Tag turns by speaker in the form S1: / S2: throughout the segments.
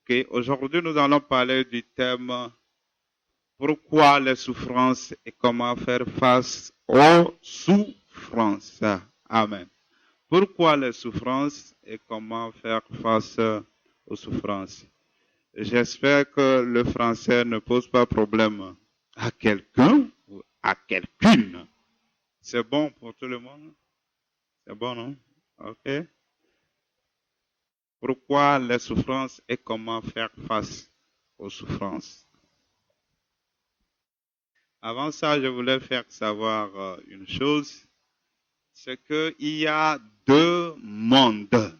S1: Ok, aujourd'hui, nous allons parler du thème pourquoi les souffrances et comment faire face aux souffrances. Amen. Pourquoi les souffrances et comment faire face aux souffrances. J'espère que le français ne pose pas problème à quelqu'un ou à quelqu'une. C'est bon pour tout le monde? C'est bon, non? Ok. Pourquoi les souffrances et comment faire face aux souffrances. Avant ça, je voulais faire savoir une chose, c'est qu'il y a deux mondes.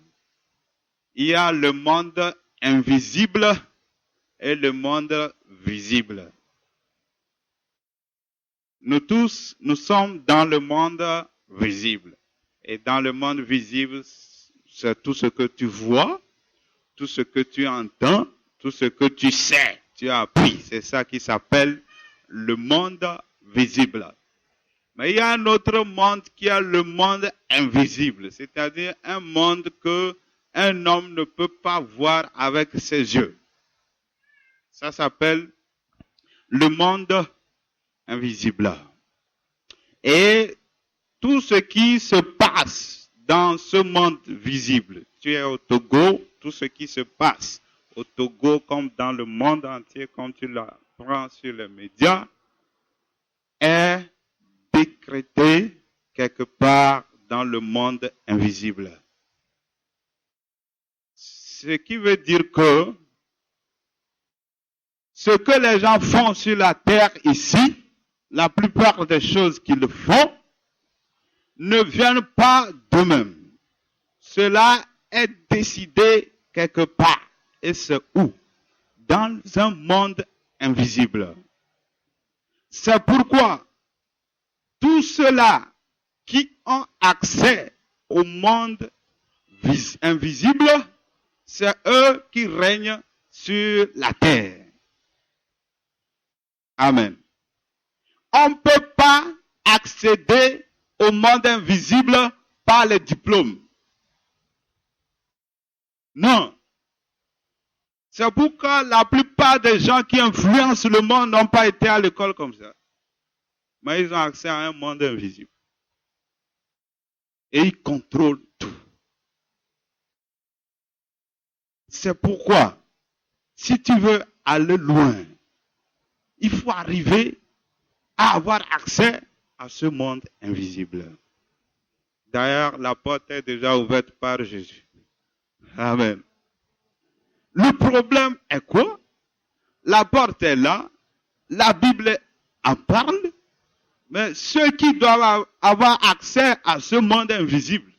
S1: Il y a le monde invisible et le monde visible. Nous tous, nous sommes dans le monde visible. Et dans le monde visible, c'est tout ce que tu vois, tout ce que tu entends, tout ce que tu sais, tu as appris. C'est ça qui s'appelle le monde visible. Mais il y a un autre monde qui est le monde invisible, c'est-à-dire un monde que un homme ne peut pas voir avec ses yeux. Ça s'appelle le monde invisible. Et tout ce qui se passe dans ce monde visible, tu es au Togo, tout ce qui se passe au Togo comme dans le monde entier, comme tu l'apprends sur les médias, est décrété quelque part dans le monde invisible. Ce qui veut dire que ce que les gens font sur la terre ici, la plupart des choses qu'ils font, ne viennent pas d'eux-mêmes. Cela est décidé quelque part. Et c'est où? Dans un monde invisible. C'est pourquoi tous ceux-là qui ont accès au monde invisible, c'est eux qui règnent sur la terre. Amen. On ne peut pas accéder au monde invisible par les diplômes. Non. C'est pourquoi la plupart des gens qui influencent le monde n'ont pas été à l'école comme ça. Mais ils ont accès à un monde invisible. Et ils contrôlent tout. C'est pourquoi, si tu veux aller loin, il faut arriver à avoir accès à ce monde invisible. D'ailleurs, la porte est déjà ouverte par Jésus. Amen. Le problème est quoi? La porte est là, la Bible en parle, mais ceux qui doivent avoir accès à ce monde invisible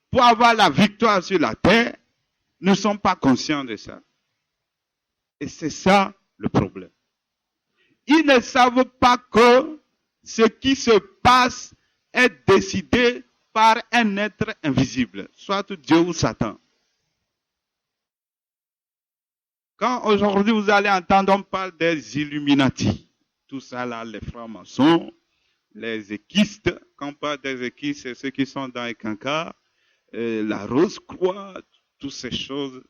S1: pour avoir la victoire sur la terre ne sont pas conscients de ça. Et c'est ça le problème. Ils ne savent pas que ce qui se passe est décidé par un être invisible, soit Dieu ou Satan. Quand aujourd'hui vous allez entendre, on parle des Illuminati. Tout ça là, les francs-maçons, les équistes. Quand on parle des équistes, c'est ceux qui sont dans les cancars, la Rose-Croix, toutes ces choses.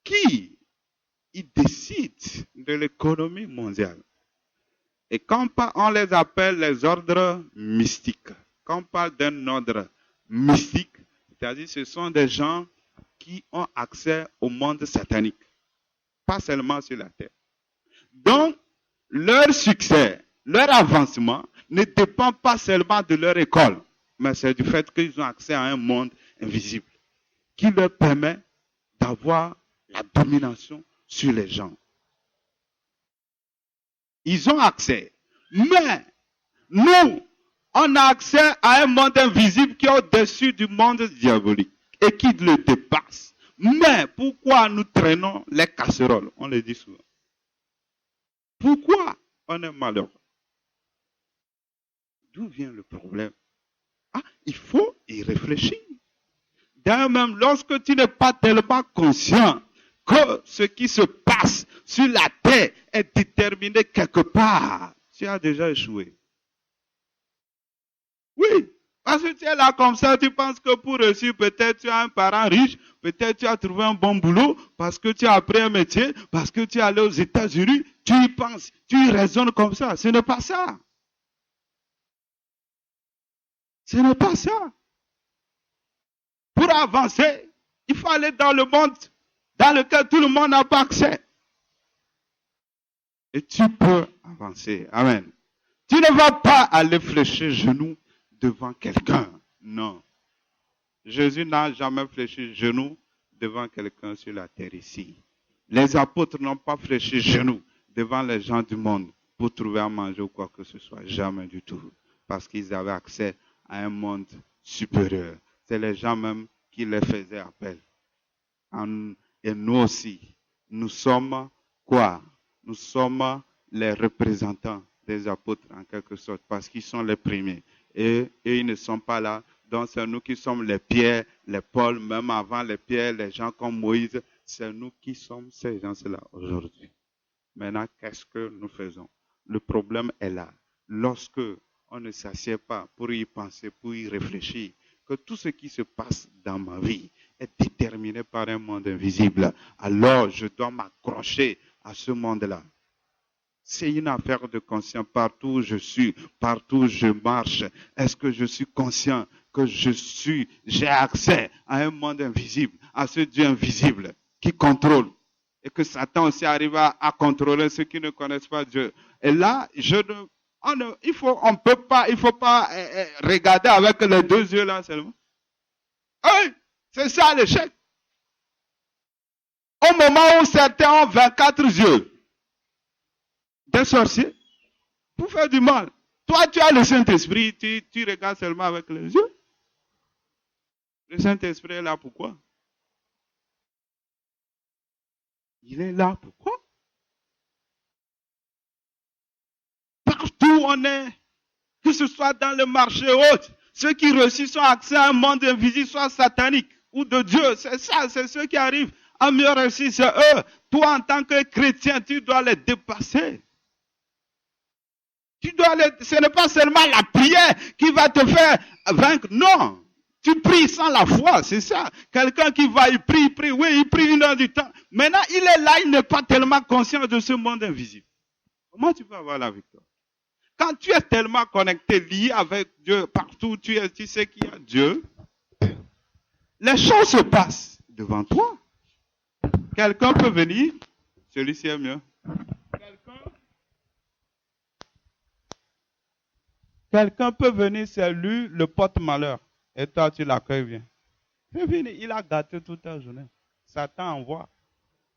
S1: Qui ils décident de l'économie mondiale. Et quand on les appelle les ordres mystiques. Quand on parle d'un ordre mystique, c'est-à-dire ce sont des gens qui ont accès au monde satanique. Pas seulement sur la terre. Donc, leur succès, leur avancement ne dépend pas seulement de leur école, mais c'est du fait qu'ils ont accès à un monde invisible qui leur permet d'avoir la domination sur les gens. Ils ont accès. Mais nous, on a accès à un monde invisible qui est au-dessus du monde diabolique et qui le dépasse. Mais pourquoi nous traînons les casseroles? On le dit souvent. Pourquoi on est malheureux? D'où vient le problème? Il faut y réfléchir. D'ailleurs même, lorsque tu n'es pas tellement conscient que ce qui se passe sur la terre est déterminé quelque part, tu as déjà échoué. Oui, Parce que tu es là comme ça, tu penses que pour réussir, peut-être tu as un parent riche, peut-être tu as trouvé un bon boulot, parce que tu as appris un métier, parce que tu es allé aux États-Unis, tu y penses, tu y raisonnes comme ça. Ce n'est pas ça. Ce n'est pas ça. Pour avancer, il faut aller dans le monde dans lequel tout le monde n'a pas accès. Et tu peux avancer. Amen. Tu ne vas pas aller fléchir genoux devant quelqu'un. Non. Jésus n'a jamais fléchi genoux devant quelqu'un sur la terre ici. Les apôtres n'ont pas fléchi genoux devant les gens du monde pour trouver à manger ou quoi que ce soit. Jamais du tout. Parce qu'ils avaient accès à un monde supérieur. C'est les gens même qui les faisaient appel. Et nous aussi, nous sommes quoi? Nous sommes les représentants des apôtres en quelque sorte, parce qu'ils sont les premiers. Et ils ne sont pas là. Donc c'est nous qui sommes les Pierre, les Paul, même avant les Pierre, les gens comme Moïse. C'est nous qui sommes ces gens-là aujourd'hui. Maintenant, qu'est-ce que nous faisons? Le problème est là. Lorsque on ne s'assied pas pour y penser, pour y réfléchir, que tout ce qui se passe dans ma vie est déterminé par un monde invisible, alors je dois m'accrocher à ce monde-là. C'est une affaire de conscience. Partout où je suis, partout où je marche, est-ce que je suis conscient que j'ai accès à un monde invisible, à ce Dieu invisible qui contrôle, et que Satan aussi arrive à contrôler ceux qui ne connaissent pas Dieu. Et là, il faut pas regarder avec les deux yeux là seulement. Oui, c'est ça l'échec. Au moment où certains ont 24 yeux, des sorciers, pour faire du mal. Toi, tu as le Saint-Esprit, tu regardes seulement avec les yeux. Le Saint-Esprit est là pourquoi? Il est là pourquoi? Partout où on est, que ce soit dans le marché ou autre, ceux qui réussissent ont accès à un monde invisible, soit satanique ou de Dieu. C'est ça, c'est ceux qui arrivent à mieux réussir, c'est eux. Toi, en tant que chrétien, tu dois les dépasser. Ce n'est pas seulement la prière qui va te faire vaincre. Non. Tu pries sans la foi, c'est ça. Quelqu'un qui va, il prie, oui, il prie 1 heure du temps. Maintenant, il est là, il n'est pas tellement conscient de ce monde invisible. Comment tu peux avoir la victoire? Quand tu es tellement connecté, lié avec Dieu, partout où tu es, tu sais qu'il y a Dieu, les choses se passent devant toi. Quelqu'un peut venir, celui-ci est mieux. Quelqu'un peut venir, c'est lui le porte-malheur. Et toi, tu l'accueilles bien. Il a gâté toute la journée. Satan envoie.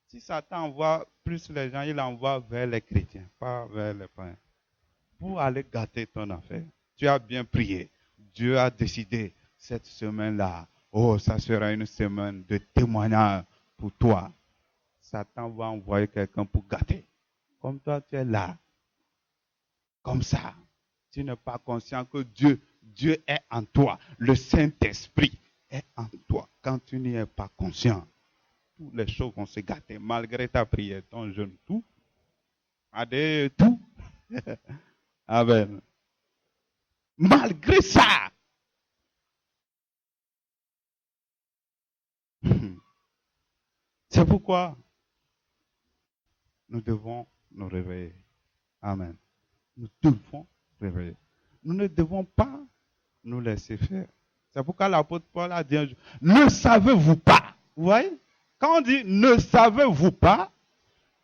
S1: Si Satan envoie plus les gens, il envoie vers les chrétiens, pas vers les païens. Pour aller gâter ton affaire. Tu as bien prié. Dieu a décidé cette semaine-là. Oh, ça sera une semaine de témoignage pour toi. Satan va envoyer quelqu'un pour gâter. Comme toi, tu es là. Comme ça. Tu n'es pas conscient que Dieu est en toi. Le Saint-Esprit est en toi. Quand tu n'y es pas conscient, toutes les choses vont se gâter. Malgré ta prière, ton jeûne, tout. Tout. Amen. Malgré ça. C'est pourquoi nous devons nous réveiller. Amen. Nous devons réveiller. Nous ne devons pas nous laisser faire. C'est pourquoi l'apôtre Paul a dit un jour, ne savez-vous pas? Vous voyez? Quand on dit ne savez-vous pas,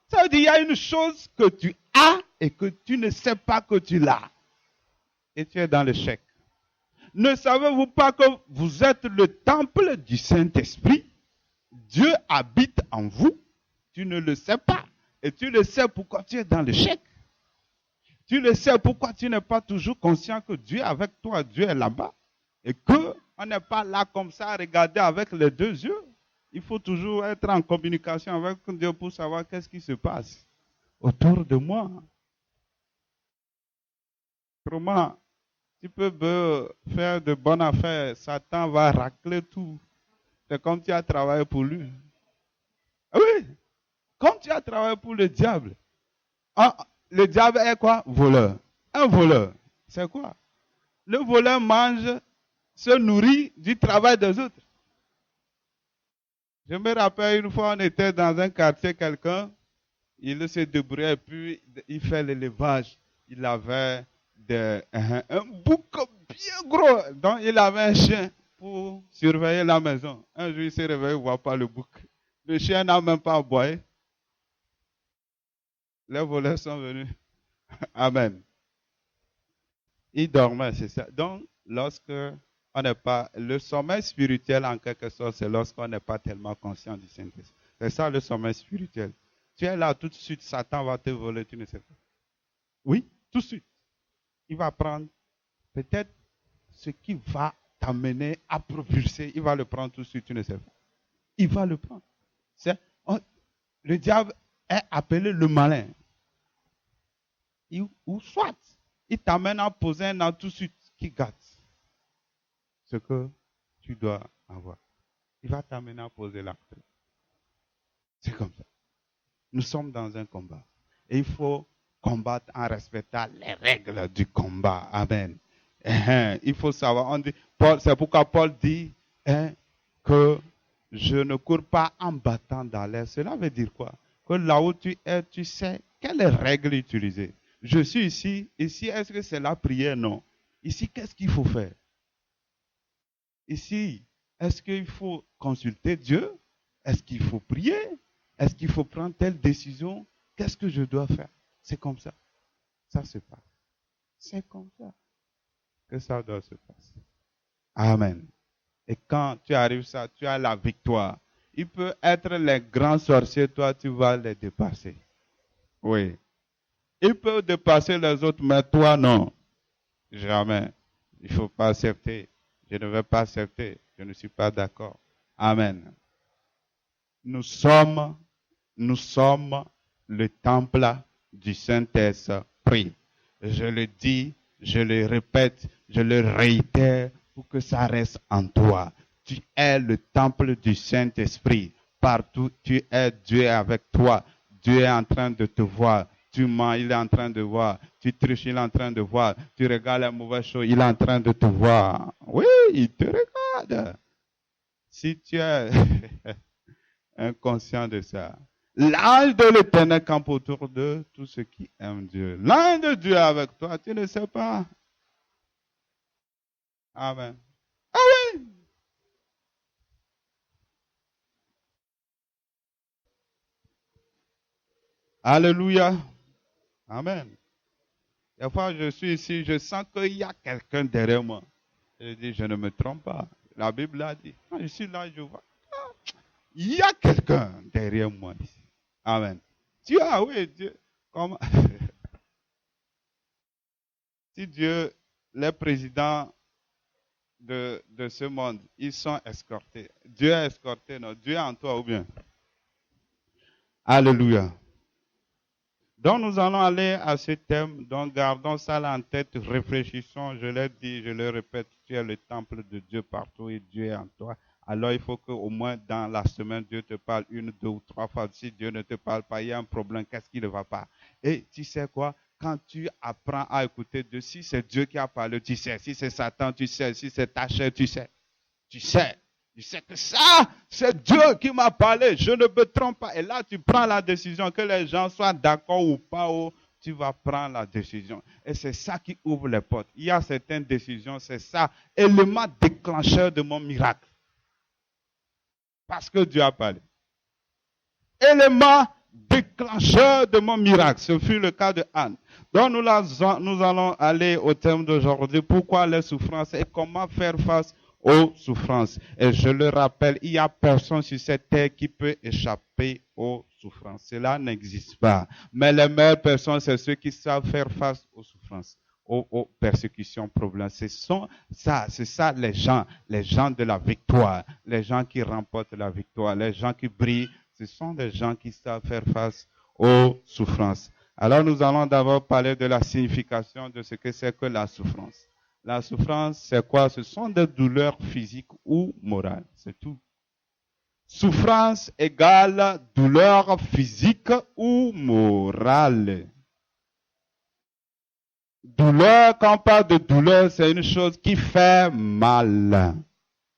S1: ça veut dire qu'il y a une chose que tu as et que tu ne sais pas que tu l'as. Et tu es dans l'échec. Ne savez-vous pas que vous êtes le temple du Saint-Esprit? Dieu habite en vous. Tu ne le sais pas. Et tu le sais pourquoi tu es dans l'échec. Tu le sais pourquoi tu n'es pas toujours conscient que Dieu est avec toi, Dieu est là-bas. Et qu'on n'est pas là comme ça à regarder avec les deux yeux. Il faut toujours être en communication avec Dieu pour savoir qu'est-ce qui se passe autour de moi. Autrement, tu peux faire de bonnes affaires, Satan va racler tout. C'est comme tu as travaillé pour lui. Oui, comme tu as travaillé pour le diable. Le diable est quoi? Voleur. Un voleur, c'est quoi? Le voleur mange se nourrit du travail des autres. Je me rappelle une fois, on était dans un quartier, quelqu'un, il se débrouillait, puis il fait l'élevage. Il avait un bouc bien gros. Donc, il avait un chien pour surveiller la maison. Un jour, il s'est réveillé, il ne voit pas le bouc. Le chien n'a même pas aboyé. Les voleurs sont venus. Amen. Il dormait, c'est ça. Donc, lorsque on n'est pas... Le sommeil spirituel, en quelque sorte, c'est lorsqu'on n'est pas tellement conscient du Saint-Esprit. C'est ça le sommeil spirituel. Tu es là, tout de suite, Satan va te voler, tu ne sais pas. Oui, tout de suite. Il va prendre peut-être ce qui va t'amener à propulser. Il va le prendre tout de suite, tu ne sais pas. Il va le prendre. Le diable est appelé le malin. Ou soit, il t'amène à poser un acte tout de suite qui gâte ce que tu dois avoir. Il va t'amener à poser l'acte. C'est comme ça. Nous sommes dans un combat. Et il faut combattre en respectant les règles du combat. Amen. Il faut savoir. C'est pourquoi Paul dit que je ne cours pas en battant dans l'air. Cela veut dire quoi? Que là où tu es, tu sais quelles règles utiliser. Je suis ici. Ici, est-ce que c'est la prière? Non. Ici, qu'est-ce qu'il faut faire? Ici, est-ce qu'il faut consulter Dieu? Est-ce qu'il faut prier? Est-ce qu'il faut prendre telle décision? Qu'est-ce que je dois faire? C'est comme ça. Ça se passe. C'est comme ça que ça doit se passer. Amen. Et quand tu arrives ça, tu as la victoire. Il peut être les grands sorciers, toi tu vas les dépasser. Oui. Il peut dépasser les autres, mais toi non. Jamais. Il ne faut pas accepter. Je ne vais pas accepter. Je ne suis pas d'accord. Amen. Nous sommes le temple du Saint-Esprit. Je le dis, je le répète, je le réitère pour que ça reste en toi. Tu es le temple du Saint-Esprit. Partout, tu es Dieu avec toi. Dieu est en train de te voir. Tu mens, il est en train de voir. Tu triches, il est en train de voir. Tu regardes la mauvaise chose, il est en train de te voir. Oui, il te regarde. Si tu es inconscient de ça, l'ange de l'Éternel campe autour de tous ceux qui aiment Dieu. L'ange de Dieu est avec toi, tu ne sais pas. Amen. Ah oui. Alléluia. Amen. Des fois, je suis ici, je sens qu'il y a quelqu'un derrière moi. Je dis, je ne me trompe pas. La Bible a dit. Quand je suis là, je vois. Il y a quelqu'un derrière moi ici. Amen. Tu as, oui, Dieu. Comment? Si Dieu, les présidents de ce monde, ils sont escortés. Dieu est escorté, non? Dieu est en toi ou bien? Alléluia. Donc nous allons aller à ce thème, donc gardons ça en tête, réfléchissons, je l'ai dit, je le répète, tu es le temple de Dieu partout et Dieu est en toi. Alors il faut qu'au moins dans la semaine, Dieu te parle 1, 2 ou 3 fois. Si Dieu ne te parle pas, il y a un problème, qu'est-ce qui ne va pas? Et tu sais quoi? Quand tu apprends à écouter Dieu, si c'est Dieu qui a parlé, tu sais. Si c'est Satan, tu sais. Si c'est ta chair, tu sais. Tu sais. Tu sais que ça, c'est Dieu qui m'a parlé. Je ne me trompe pas. Et là, tu prends la décision, que les gens soient d'accord ou pas, tu vas prendre la décision. Et c'est ça qui ouvre les portes. Il y a certaines décisions, c'est ça, élément déclencheur de mon miracle. Parce que Dieu a parlé. Élément déclencheur de mon miracle. Ce fut le cas de Anne. Donc nous allons aller au thème d'aujourd'hui. Pourquoi les souffrances et comment faire face aux souffrances. Et je le rappelle, il n'y a personne sur cette terre qui peut échapper aux souffrances. Cela n'existe pas. Mais les meilleures personnes, c'est ceux qui savent faire face aux souffrances, aux persécutions, problèmes. C'est ça les gens de la victoire, les gens qui remportent la victoire, les gens qui brillent. Ce sont des gens qui savent faire face aux souffrances. Alors nous allons d'abord parler de la signification de ce que c'est que la souffrance. La souffrance, c'est quoi? Ce sont des douleurs physiques ou morales, c'est tout. Souffrance égale douleur physique ou morale. Douleur, quand on parle de douleur, c'est une chose qui fait mal.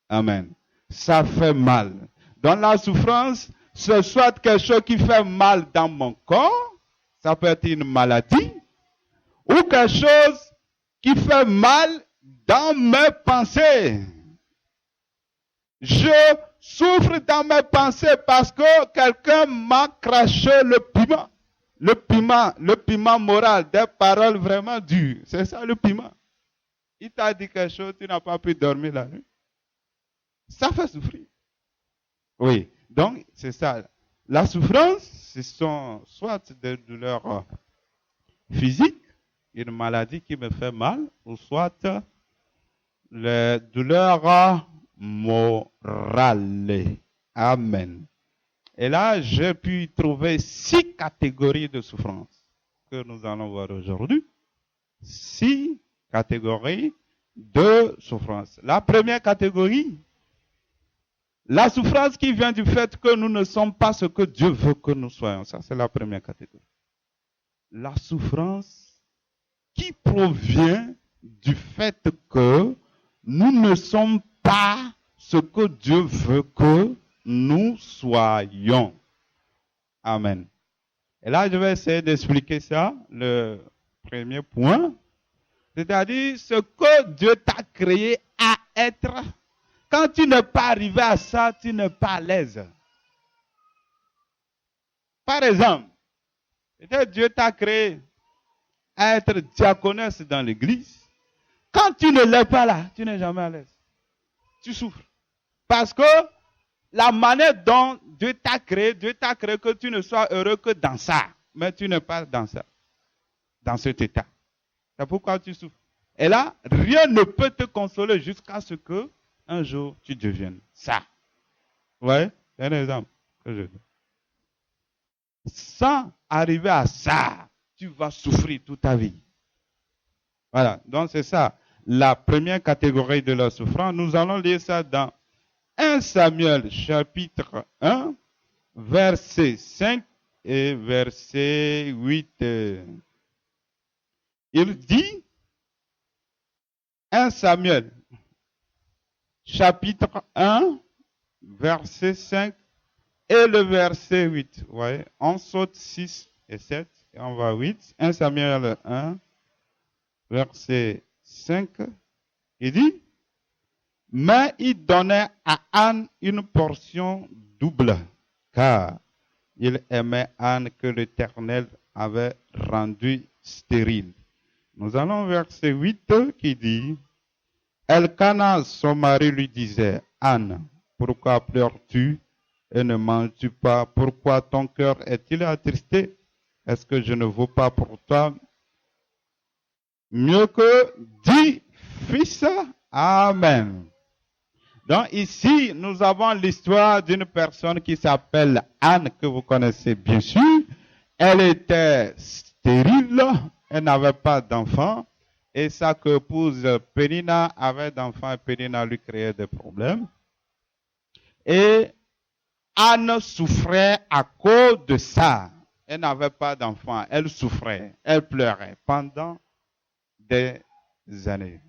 S1: Amen. Ça fait mal. Dans la souffrance, c'est soit quelque chose qui fait mal dans mon corps, ça peut être une maladie, ou quelque chose qui fait mal dans mes pensées. Je souffre dans mes pensées parce que quelqu'un m'a craché le piment. Le piment moral, des paroles vraiment dures. C'est ça le piment. Il t'a dit quelque chose, tu n'as pas pu dormir la nuit. Ça fait souffrir. Oui, donc c'est ça. La souffrance, ce sont soit des douleurs physiques, une maladie qui me fait mal, ou soit les douleurs morales. Amen. Et là, j'ai pu trouver 6 catégories de souffrance que nous allons voir aujourd'hui. 6 catégories de souffrance. La première catégorie, la souffrance qui vient du fait que nous ne sommes pas ce que Dieu veut que nous soyons. Ça, c'est la première catégorie. La souffrance qui provient du fait que nous ne sommes pas ce que Dieu veut que nous soyons. Amen. Et là, je vais essayer d'expliquer ça, le premier point. C'est-à-dire ce que Dieu t'a créé à être. Quand tu n'es pas arrivé à ça, tu n'es pas à l'aise. Par exemple, peut-être Dieu t'a créé à être diaconesse dans l'église. Quand tu ne l'es pas là, tu n'es jamais à l'aise. Tu souffres. Parce que la manière dont Dieu t'a créé que tu ne sois heureux que dans ça. Mais tu n'es pas dans ça, dans cet état. C'est pourquoi tu souffres. Et là, rien ne peut te consoler jusqu'à ce que un jour tu deviennes ça. Vous voyez? C'est un exemple que je donne. Sans arriver à ça, tu vas souffrir toute ta vie. Voilà, donc c'est ça. La première catégorie de la souffrance, nous allons lire ça dans 1 Samuel chapitre 1, verset 5 et verset 8. Il dit, 1 Samuel chapitre 1, verset 5 et le verset 8. Vous voyez, on saute 6 et 7 et on va 8. 1 Samuel 1, verset 5. Il dit, mais il donnait à Anne une portion double, car il aimait Anne que l'Éternel avait rendue stérile. Nous allons au verset 8 qui dit, Elkana, son mari, lui disait, Anne, pourquoi pleures-tu et ne manges-tu pas? Pourquoi ton cœur est-il attristé? Est-ce que je ne vaux pas pour toi mieux que 10 fils? Amen. Donc ici, nous avons l'histoire d'une personne qui s'appelle Anne, que vous connaissez bien sûr. Elle était stérile, elle n'avait pas d'enfant. Et sa épouse Pénina avait d'enfants et Pénina lui créait des problèmes. Et Anne souffrait à cause de ça. Elle n'avait pas d'enfant, elle souffrait, elle pleurait pendant des années.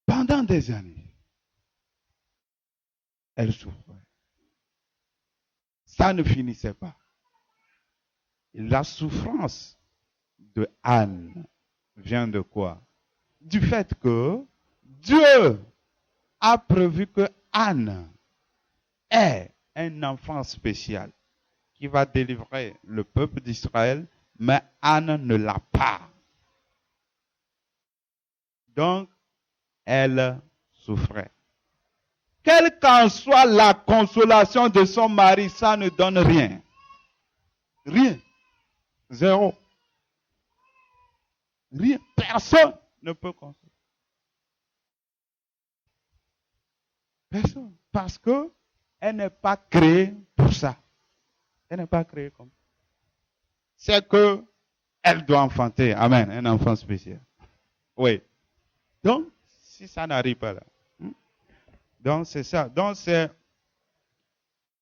S1: Pendant des années, elle souffrait. Ça ne finissait pas. La souffrance de Anne vient de quoi? Du fait que Dieu a prévu que Anne est un enfant spécial qui va délivrer le peuple d'Israël, mais Anne ne l'a pas. Donc, elle souffrait. Quelle qu'en soit la consolation de son mari, ça ne donne rien. Rien. Zéro. Rien. Personne ne peut consoler. Personne. Parce que elle n'est pas créée pour ça. Elle n'est pas créée comme ça. C'est que elle doit enfanter. Amen. Un enfant spécial. Oui. Donc, si ça n'arrive pas là. Donc, c'est ça. Donc, c'est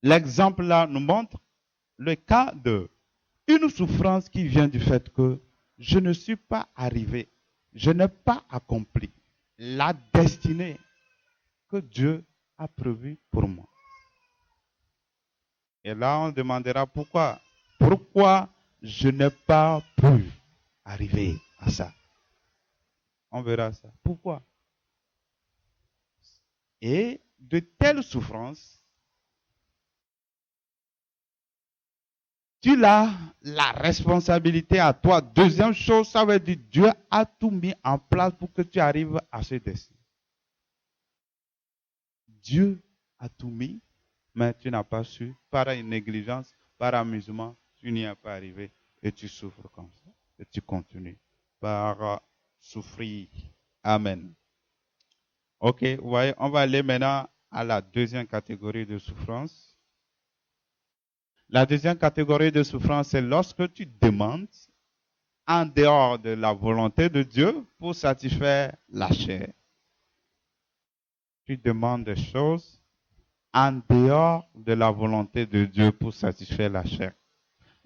S1: l'exemple là nous montre le cas de une souffrance qui vient du fait que je ne suis pas arrivé, je n'ai pas accompli la destinée que Dieu a prévue pour moi. Et là, on demandera pourquoi. Pourquoi je n'ai pas pu arriver à ça? On verra ça. Pourquoi? Et de telles souffrances, tu as la responsabilité à toi. Deuxième chose, ça veut dire Dieu a tout mis en place pour que tu arrives à ce destin. Dieu a tout mis, mais tu n'as pas su, par une négligence, par amusement, tu n'y es pas arrivé et tu souffres comme ça. Et tu continues par souffrir. Amen. Ok, vous voyez, on va aller maintenant à la deuxième catégorie de souffrance. La deuxième catégorie de souffrance, c'est lorsque tu demandes en dehors de la volonté de Dieu pour satisfaire la chair. Tu demandes des choses en dehors de la volonté de Dieu pour satisfaire la chair.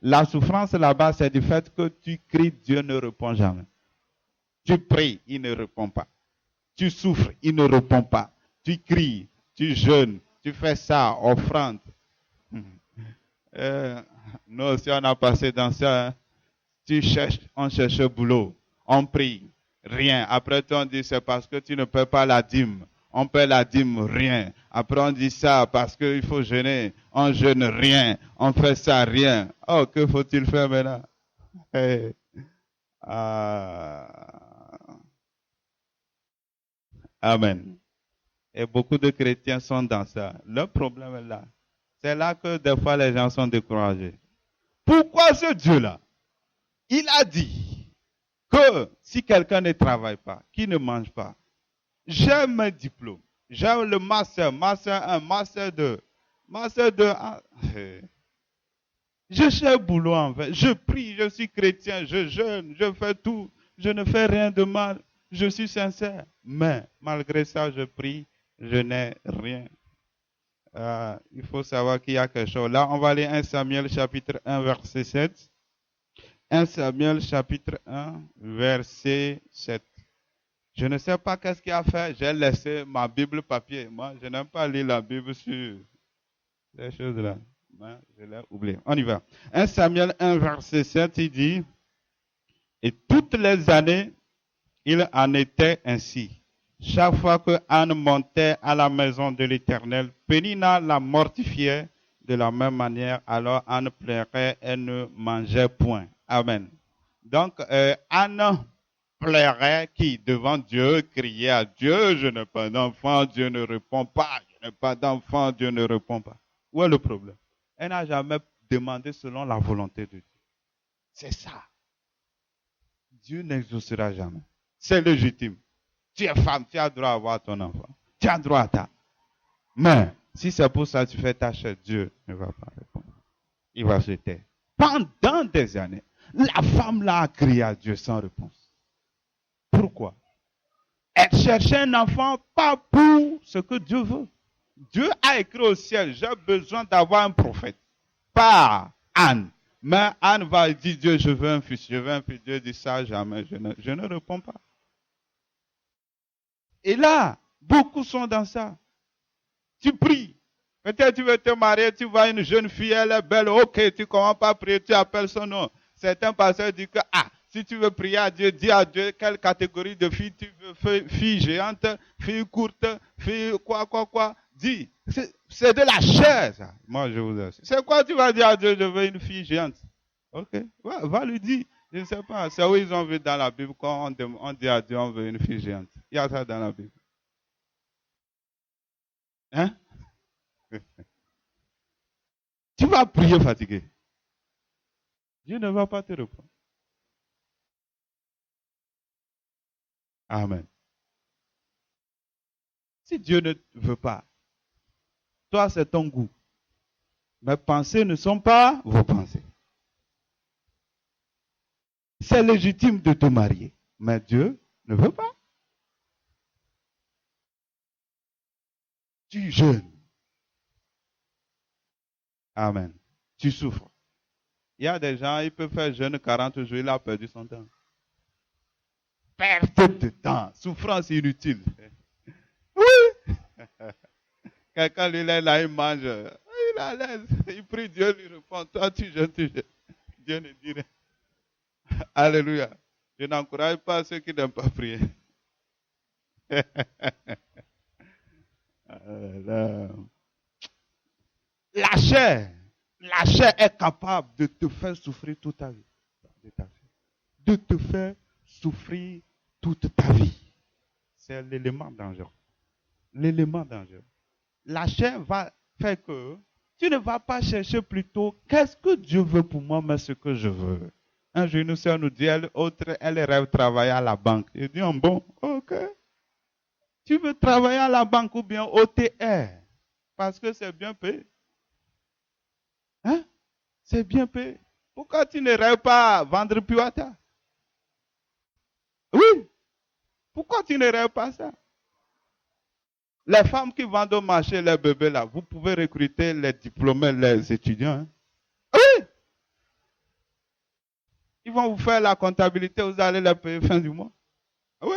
S1: La souffrance là-bas, c'est du fait que tu cries, Dieu ne répond jamais. Tu pries, il ne répond pas. Tu souffres, il ne répond pas. Tu cries, tu jeûnes, tu fais ça, offrande. Nous aussi, on a passé dans ça. Hein. On cherche boulot, on prie, rien. Après, on dit c'est parce que tu ne paies pas la dîme. On paie la dîme, rien. Après, on dit ça parce qu'il faut jeûner. On jeûne, rien. On fait ça, rien. Oh, que faut-il faire maintenant? Hey. Amen. Et beaucoup de chrétiens sont dans ça. Le problème est là. C'est là que des fois les gens sont découragés. Pourquoi ce Dieu-là? Il a dit que si quelqu'un ne travaille pas, qu'il ne mange pas, j'ai mes diplômes, j'ai le master 1, master 2, master 2. Je cherche boulot en fait, je prie, je suis chrétien, je jeûne, je fais tout, je ne fais rien de mal, je suis sincère. Mais malgré ça, je prie, je n'ai rien. Il faut savoir qu'il y a quelque chose. Là, on va aller 1 Samuel chapitre 1 verset 7. 1 Samuel chapitre 1 verset 7. Je ne sais pas qu'est-ce qu'il a fait. J'ai laissé ma Bible papier. Moi, je n'aime pas lire la Bible sur ces choses-là. Je l'ai oublié. On y va. 1 Samuel 1 verset 7, il dit, et toutes les années, il en était ainsi. Chaque fois que Anne montait à la maison de l'Éternel, Pénina la mortifiait de la même manière. Alors Anne pleurait et ne mangeait point. Amen. Donc, Anne pleurait qui devant Dieu, criait à Dieu, je n'ai pas d'enfant, Dieu ne répond pas. Je n'ai pas d'enfant, Dieu ne répond pas. Où est le problème? Elle n'a jamais demandé selon la volonté de Dieu. C'est ça. Dieu n'exaucera jamais. C'est légitime. Tu es femme, tu as droit à avoir ton enfant. Tu as droit à ça. Mais, si c'est pour ça que tu fais ta chair, Dieu ne va pas répondre. Il va se taire. Pendant des années, la femme là a crié à Dieu sans réponse. Pourquoi? Elle cherchait un enfant pas pour ce que Dieu veut. Dieu a écrit au ciel, j'ai besoin d'avoir un prophète. Pas Anne. Mais Anne va dire, Dieu, je veux un fils, je veux un fils. Dieu dit ça, jamais, je ne réponds pas. Et là, beaucoup sont dans ça. Tu pries. Peut-être tu veux te marier, tu vois une jeune fille, elle est belle, ok, tu commences pas à prier, tu appelles son nom. Certains pasteurs disent que, si tu veux prier à Dieu, dis à Dieu quelle catégorie de filles tu veux, fille géante, fille courte, fille quoi. Dis. C'est de la chair, ça. Moi, je vous assure. C'est quoi tu vas dire à Dieu, je veux une fille géante? Ok, va lui dire. Je ne sais pas. C'est où ils ont vu dans la Bible quand on dit à Dieu, on veut une fille géante. Il y a ça dans la Bible. Hein? Tu vas prier fatigué. Dieu ne va pas te répondre. Amen. Si Dieu ne veut pas, toi c'est ton goût. Mes pensées ne sont pas vos pensées. C'est légitime de te marier, mais Dieu ne veut pas. Tu jeûnes. Amen. Tu souffres. Il y a des gens, ils peuvent faire jeûne 40 jours, il a perdu son temps. perte de temps, souffrance inutile. Oui. Quelqu'un lui là, il mange, il est à l'aise, il prie, Dieu lui répond, toi tu jeûnes, Dieu ne dit rien. Alléluia. Je n'encourage pas ceux qui n'aiment pas prier. La chair est capable de te faire souffrir toute ta vie. De te faire souffrir toute ta vie. C'est l'élément dangereux. L'élément dangereux. La chair va faire que tu ne vas pas chercher plutôt qu'est-ce que Dieu veut pour moi, mais ce que je veux. Un jour, une soeur nous dit, elle rêve travailler à la banque. Il dit, bon, ok. Tu veux travailler à la banque ou bien au TR? Parce que c'est bien payé. Hein? C'est bien payé. Pourquoi tu ne rêves pas à vendre Piwata? Oui. Pourquoi tu ne rêves pas ça? Les femmes qui vendent au marché les bébés là, vous pouvez recruter les diplômés, les étudiants. Hein? Oui. Ils vont vous faire la comptabilité, vous allez les payer fin du mois. Oui.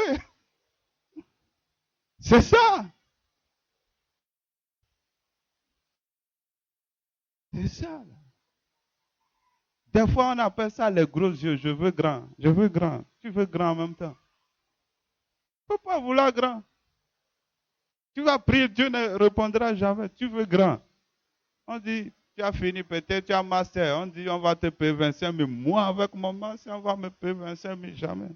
S1: C'est ça. C'est ça. Des fois, on appelle ça les gros yeux. Je veux grand. Je veux grand. Tu veux grand en même temps. Tu ne peux pas vouloir grand. Tu vas prier, Dieu ne répondra jamais. Tu veux grand. On dit, tu as fini peut-être, tu as master. On dit, on va te payer 25 000. Moi, avec mon master, on va me payer 25 000. Jamais.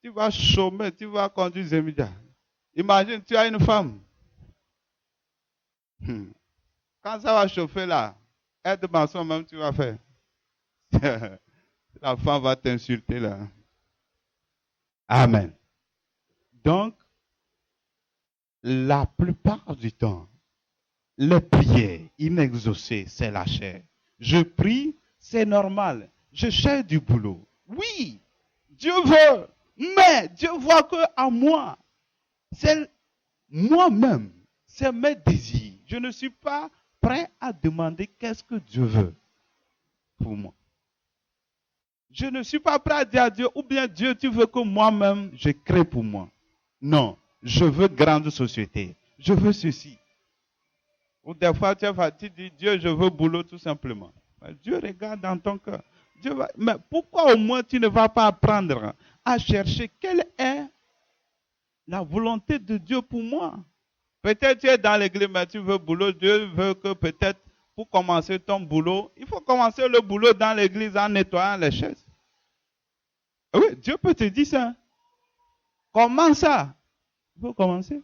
S1: Tu vas chômer, tu vas conduire des médias. Imagine, tu as une femme. Quand ça va chauffer là, aide-maçon même, tu vas faire. La femme va t'insulter là. Amen. Donc, la plupart du temps, les prières inexaucées, c'est la chair. Je prie, c'est normal. Je cherche du boulot. Oui, Dieu veut, mais Dieu voit que à moi, c'est moi-même, c'est mes désirs. Je ne suis pas prêt à demander qu'est-ce que Dieu veut pour moi. Je ne suis pas prêt à dire à Dieu, ou bien Dieu, tu veux que moi-même, je crée pour moi. Non, je veux grande société. Je veux ceci. Ou des fois, tu dis, Dieu, je veux boulot tout simplement. Mais Dieu regarde dans ton cœur. Mais pourquoi au moins tu ne vas pas apprendre à chercher quelle est la volonté de Dieu pour moi? Peut-être tu es dans l'église, mais tu veux boulot. Dieu veut que peut-être pour commencer ton boulot, il faut commencer le boulot dans l'église en nettoyant les chaises. Oui, Dieu peut te dire ça. Comment ça? Il faut commencer.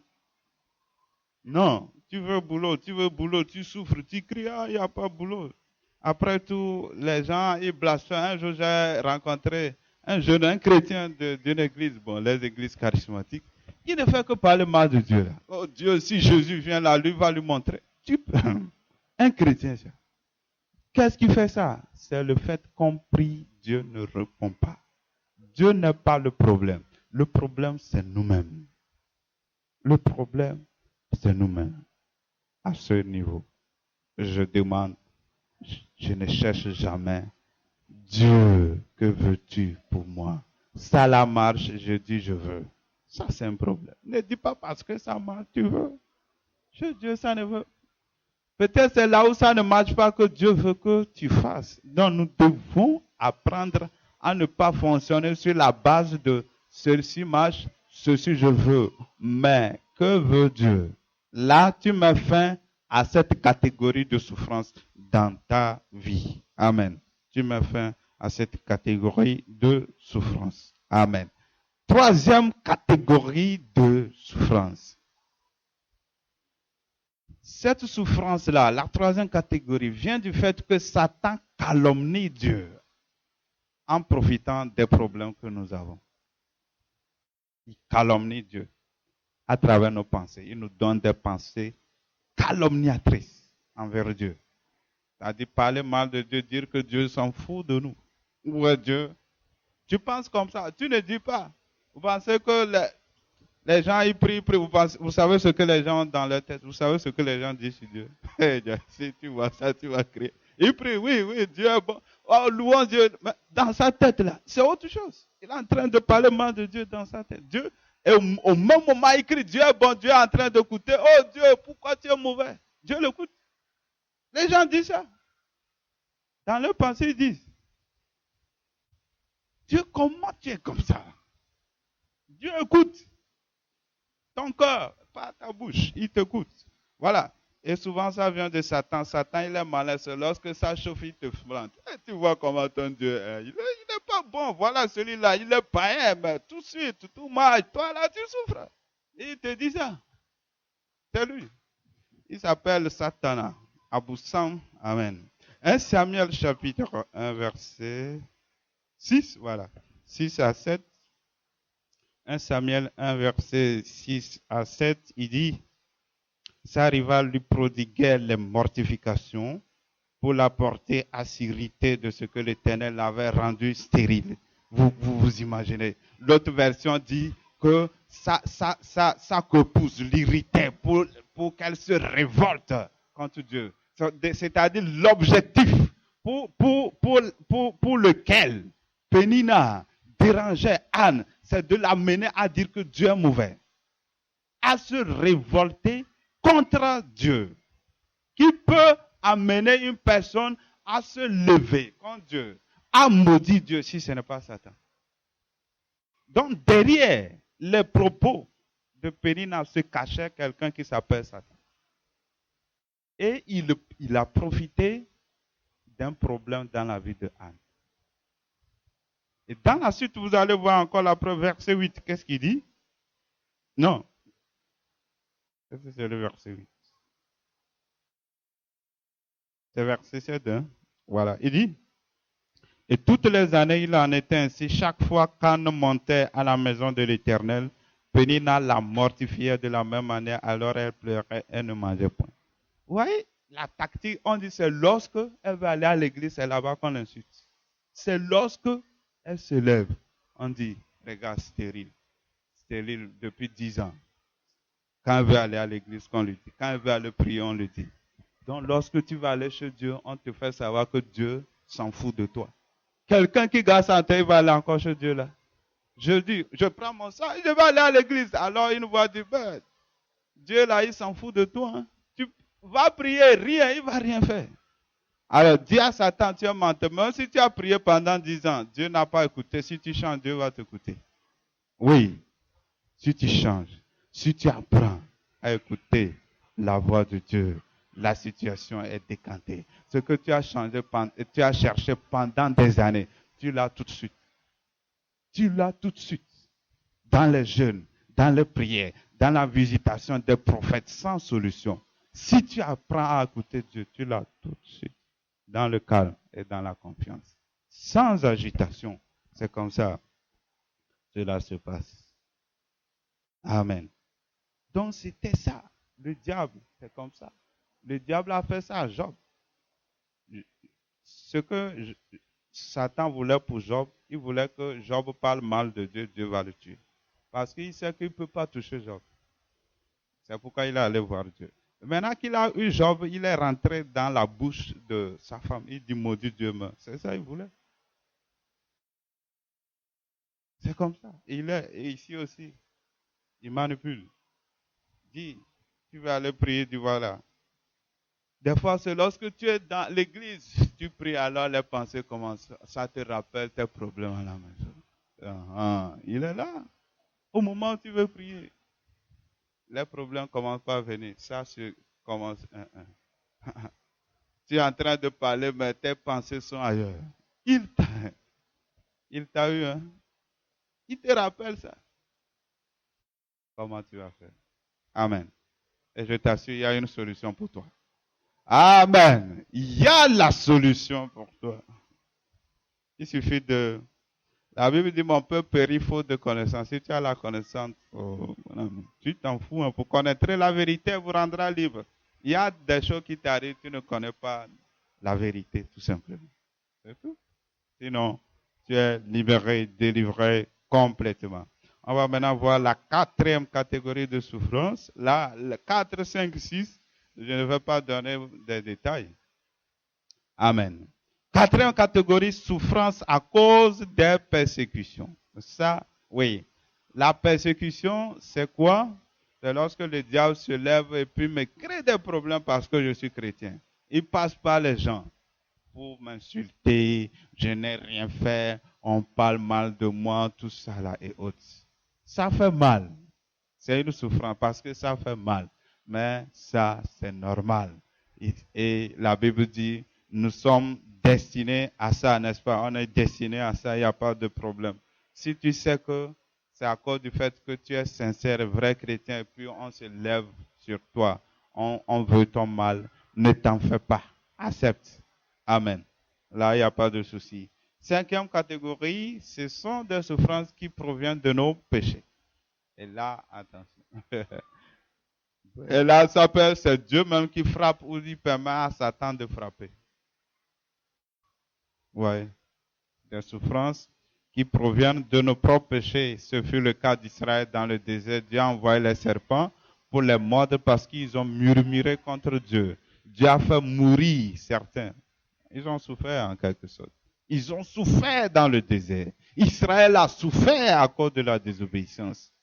S1: Non, tu veux boulot, tu souffres, tu cries, il n'y a pas de boulot. Après tout, les gens, ils blasphèment. Un jour, j'ai rencontré un chrétien d'une église, bon, les églises charismatiques, qui ne fait que parler mal de Dieu. Là. Oh Dieu, si Jésus vient là, lui va lui montrer. Un chrétien, ça. Qu'est-ce qui fait ça? C'est le fait qu'on prie, Dieu ne répond pas. Dieu n'est pas le problème. Le problème, c'est nous-mêmes. Le problème, c'est nous-mêmes. À ce niveau, je demande, je ne cherche jamais. Dieu, que veux-tu pour moi? Ça la marche, je dis je veux. Ça, c'est un problème. Ne dis pas parce que ça marche, tu veux. Dieu, ça ne veut. Peut-être c'est là où ça ne marche pas que Dieu veut que tu fasses. Donc, nous devons apprendre à ne pas fonctionner sur la base de ceci marche, ceci je veux. Mais que veut Dieu? Là, tu mets fin à cette catégorie de souffrance dans ta vie. Amen. Tu mets fin à cette catégorie de souffrance. Amen. Troisième catégorie de souffrance. Cette souffrance-là, la troisième catégorie, vient du fait que Satan calomnie Dieu en profitant des problèmes que nous avons. Il calomnie Dieu à travers nos pensées. Il nous donne des pensées calomniatrices envers Dieu. C'est-à-dire parler mal de Dieu, dire que Dieu s'en fout de nous. Ouais, Dieu. Tu penses comme ça, tu ne dis pas. Vous pensez que les gens, ils prient. Vous savez ce que les gens ont dans leur tête. Vous savez ce que les gens disent sur Dieu. Si tu vois ça, tu vas crier. Il prie, oui, oui, Dieu est bon. Oh, louons Dieu. Mais dans sa tête, là, c'est autre chose. Il est en train de parler mal de Dieu dans sa tête. Dieu, et au même moment, il crie, Dieu est bon, Dieu est en train d'écouter. Oh Dieu, pourquoi tu es mauvais? Dieu l'écoute. Les gens disent ça. Dans leur pensée, ils disent, Dieu, comment tu es comme ça? Dieu écoute ton cœur, pas ta bouche, il t'écoute. Voilà. Et souvent, ça vient de Satan. Satan, il est malin. C'est lorsque ça chauffe, il te plante. Et tu vois comment ton Dieu est. Il n'est pas bon. Voilà celui-là, il est païen. Mais tout de suite, tout mal. Toi, là, tu souffres. Et il te dit ça. C'est lui. Il s'appelle Satan. Abou Sam. Amen. 1 Samuel chapitre 1, verset 6. Voilà. 6 à 7. 1 Samuel 1, verset 6 à 7. Il dit, sa rivale lui prodiguait les mortifications pour la porter à s'irriter de ce que l'Éternel avait rendu stérile. Vous imaginez. L'autre version dit que sa copousse l'irritait pour qu'elle se révolte contre Dieu. C'est-à-dire l'objectif pour lequel Pénina dérangeait Anne, c'est de l'amener à dire que Dieu est mauvais, à se révolter contre Dieu, qui peut amener une personne à se lever contre Dieu, à maudire Dieu si ce n'est pas Satan. Donc derrière les propos de Pénina se cachait quelqu'un qui s'appelle Satan. Et il a profité d'un problème dans la vie de Anne. Et dans la suite, vous allez voir encore la preuve, verset 8. Qu'est-ce qu'il dit? Non. C'est le verset 8. C'est verset 7. Hein? Voilà. Il dit, et toutes les années, il en était ainsi. Chaque fois qu'Anne montait à la maison de l'Éternel, Pénina la mortifiait de la même manière. Alors elle pleurait, elle ne mangeait point. Vous voyez, la tactique, on dit, c'est lorsque elle va aller à l'église, c'est là-bas qu'on l'insulte. C'est lorsque elle se lève, on dit, regarde, stérile depuis 10 ans. Quand elle veut aller à l'église, qu'on lui dit. Quand elle veut aller prier, on lui dit. Donc, lorsque tu vas aller chez Dieu, on te fait savoir que Dieu s'en fout de toi. Quelqu'un qui garde sa tête, il va aller encore chez Dieu là. Je dis, je prends mon sang, je vais aller à l'église. Alors, il nous va dire, ben, Dieu là, il s'en fout de toi. Hein. Tu vas prier, rien, il ne va rien faire. Alors, dis à Satan, tu es menteur. Même si tu as prié pendant 10 ans, Dieu n'a pas écouté. Si tu changes, Dieu va t'écouter. Oui, si tu changes, si tu apprends à écouter la voix de Dieu, la situation est décantée. Ce que tu as changé, tu as cherché pendant des années, tu l'as tout de suite. Tu l'as tout de suite. Dans les jeûnes, dans les prières, dans la visitation des prophètes sans solution. Si tu apprends à écouter Dieu, tu l'as tout de suite. Dans le calme et dans la confiance. Sans agitation. C'est comme ça. Cela se passe. Amen. Donc c'était ça. Le diable, c'est comme ça. Le diable a fait ça à Job. Ce que Satan voulait pour Job, il voulait que Job parle mal de Dieu, Dieu va le tuer. Parce qu'il sait qu'il ne peut pas toucher Job. C'est pourquoi il est allé voir Dieu. Maintenant qu'il a eu Job, il est rentré dans la bouche de sa femme. Il dit, maudit Dieu meurt. C'est ça qu'il voulait. C'est comme ça. Et ici aussi, il manipule. Dis, tu vas aller prier, tu vois là. Des fois, c'est lorsque tu es dans l'église, tu pries, alors les pensées commencent. Ça te rappelle tes problèmes à la maison. Il est là. Au moment où tu veux prier, les problèmes commencent pas à venir. Ça se commence. Tu es en train de parler, mais tes pensées sont ailleurs. Il t'a eu, hein? Il te rappelle ça. Comment tu vas faire? Amen. Et je t'assure, il y a une solution pour toi. Amen. Il y a la solution pour toi. Il suffit de... La Bible dit, mon peuple périt faute de connaissance. Si tu as la connaissance, tu t'en fous. Hein. Vous connaîtrez la vérité, vous rendra libre. Il y a des choses qui t'arrivent, tu ne connais pas la vérité, tout simplement. C'est tout. Sinon, tu es libéré, délivré complètement. On va maintenant voir la 4e catégorie de souffrance. Là, le 4, 5, 6, je ne vais pas donner des détails. Amen. Quatrième catégorie, souffrance à cause des persécutions. Ça, oui. La persécution, c'est quoi? C'est lorsque le diable se lève et puis me crée des problèmes parce que je suis chrétien. Il passe par les gens pour m'insulter, je n'ai rien fait, on parle mal de moi, tout ça là et autres. Ça fait mal. C'est une souffrance parce que ça fait mal. Mais ça, c'est normal. Et la Bible dit, nous sommes destinés à ça, n'est-ce pas? On est destinés à ça, il n'y a pas de problème. Si tu sais que c'est à cause du fait que tu es sincère, vrai chrétien, et puis on se lève sur toi, on veut ton mal, ne t'en fais pas. Accepte. Amen. Là, il n'y a pas de souci. Cinquième catégorie, ce sont des souffrances qui proviennent de nos péchés. Et là, attention. Et là, c'est Dieu même qui frappe ou il permet à Satan de frapper. Oui. Des souffrances qui proviennent de nos propres péchés. Ce fut le cas d'Israël dans le désert. Dieu a envoyé les serpents pour les mordre parce qu'ils ont murmuré contre Dieu. Dieu a fait mourir certains. Ils ont souffert en quelque sorte. Ils ont souffert dans le désert. Israël a souffert à cause de la désobéissance.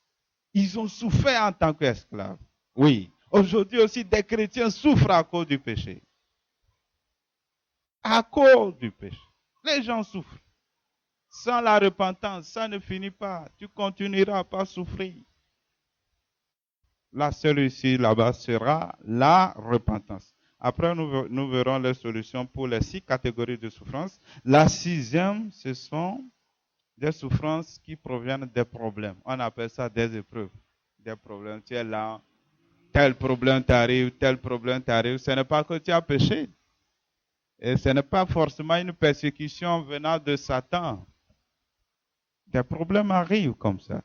S1: Ils ont souffert en tant qu'esclaves. Oui. Aujourd'hui aussi, des chrétiens souffrent à cause du péché. À cause du péché. Les gens souffrent. Sans la repentance, ça ne finit pas. Tu continueras pas à souffrir. La seule ici, là-bas, sera la repentance. Après, nous verrons les solutions pour les 6 catégories de souffrance. La 6e, ce sont des souffrances qui proviennent des problèmes. On appelle ça des épreuves. Des problèmes. Tu es là, tel problème t'arrive, tel problème t'arrive. Ce n'est pas que tu as péché. Et ce n'est pas forcément une persécution venant de Satan. Des problèmes arrivent comme ça.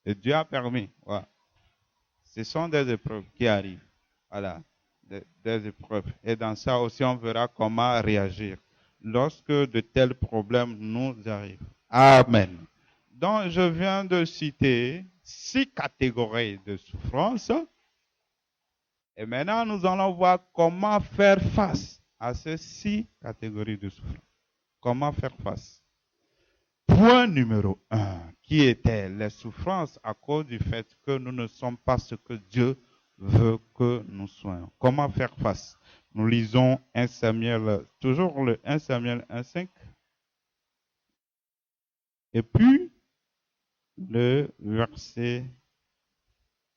S1: Et Dieu a permis. Ouais. Ce sont des épreuves qui arrivent. Voilà. Des épreuves. Et dans ça aussi, on verra comment réagir lorsque de tels problèmes nous arrivent. Amen. Donc, je viens de citer 6 catégories de souffrance. Et maintenant, nous allons voir comment faire face à ces 6 catégories de souffrance. Comment faire face? Point numéro 1, qui était les souffrances à cause du fait que nous ne sommes pas ce que Dieu veut que nous soyons. Comment faire face? Nous lisons 1 Samuel, toujours le 1 Samuel 1,5. Et puis, le verset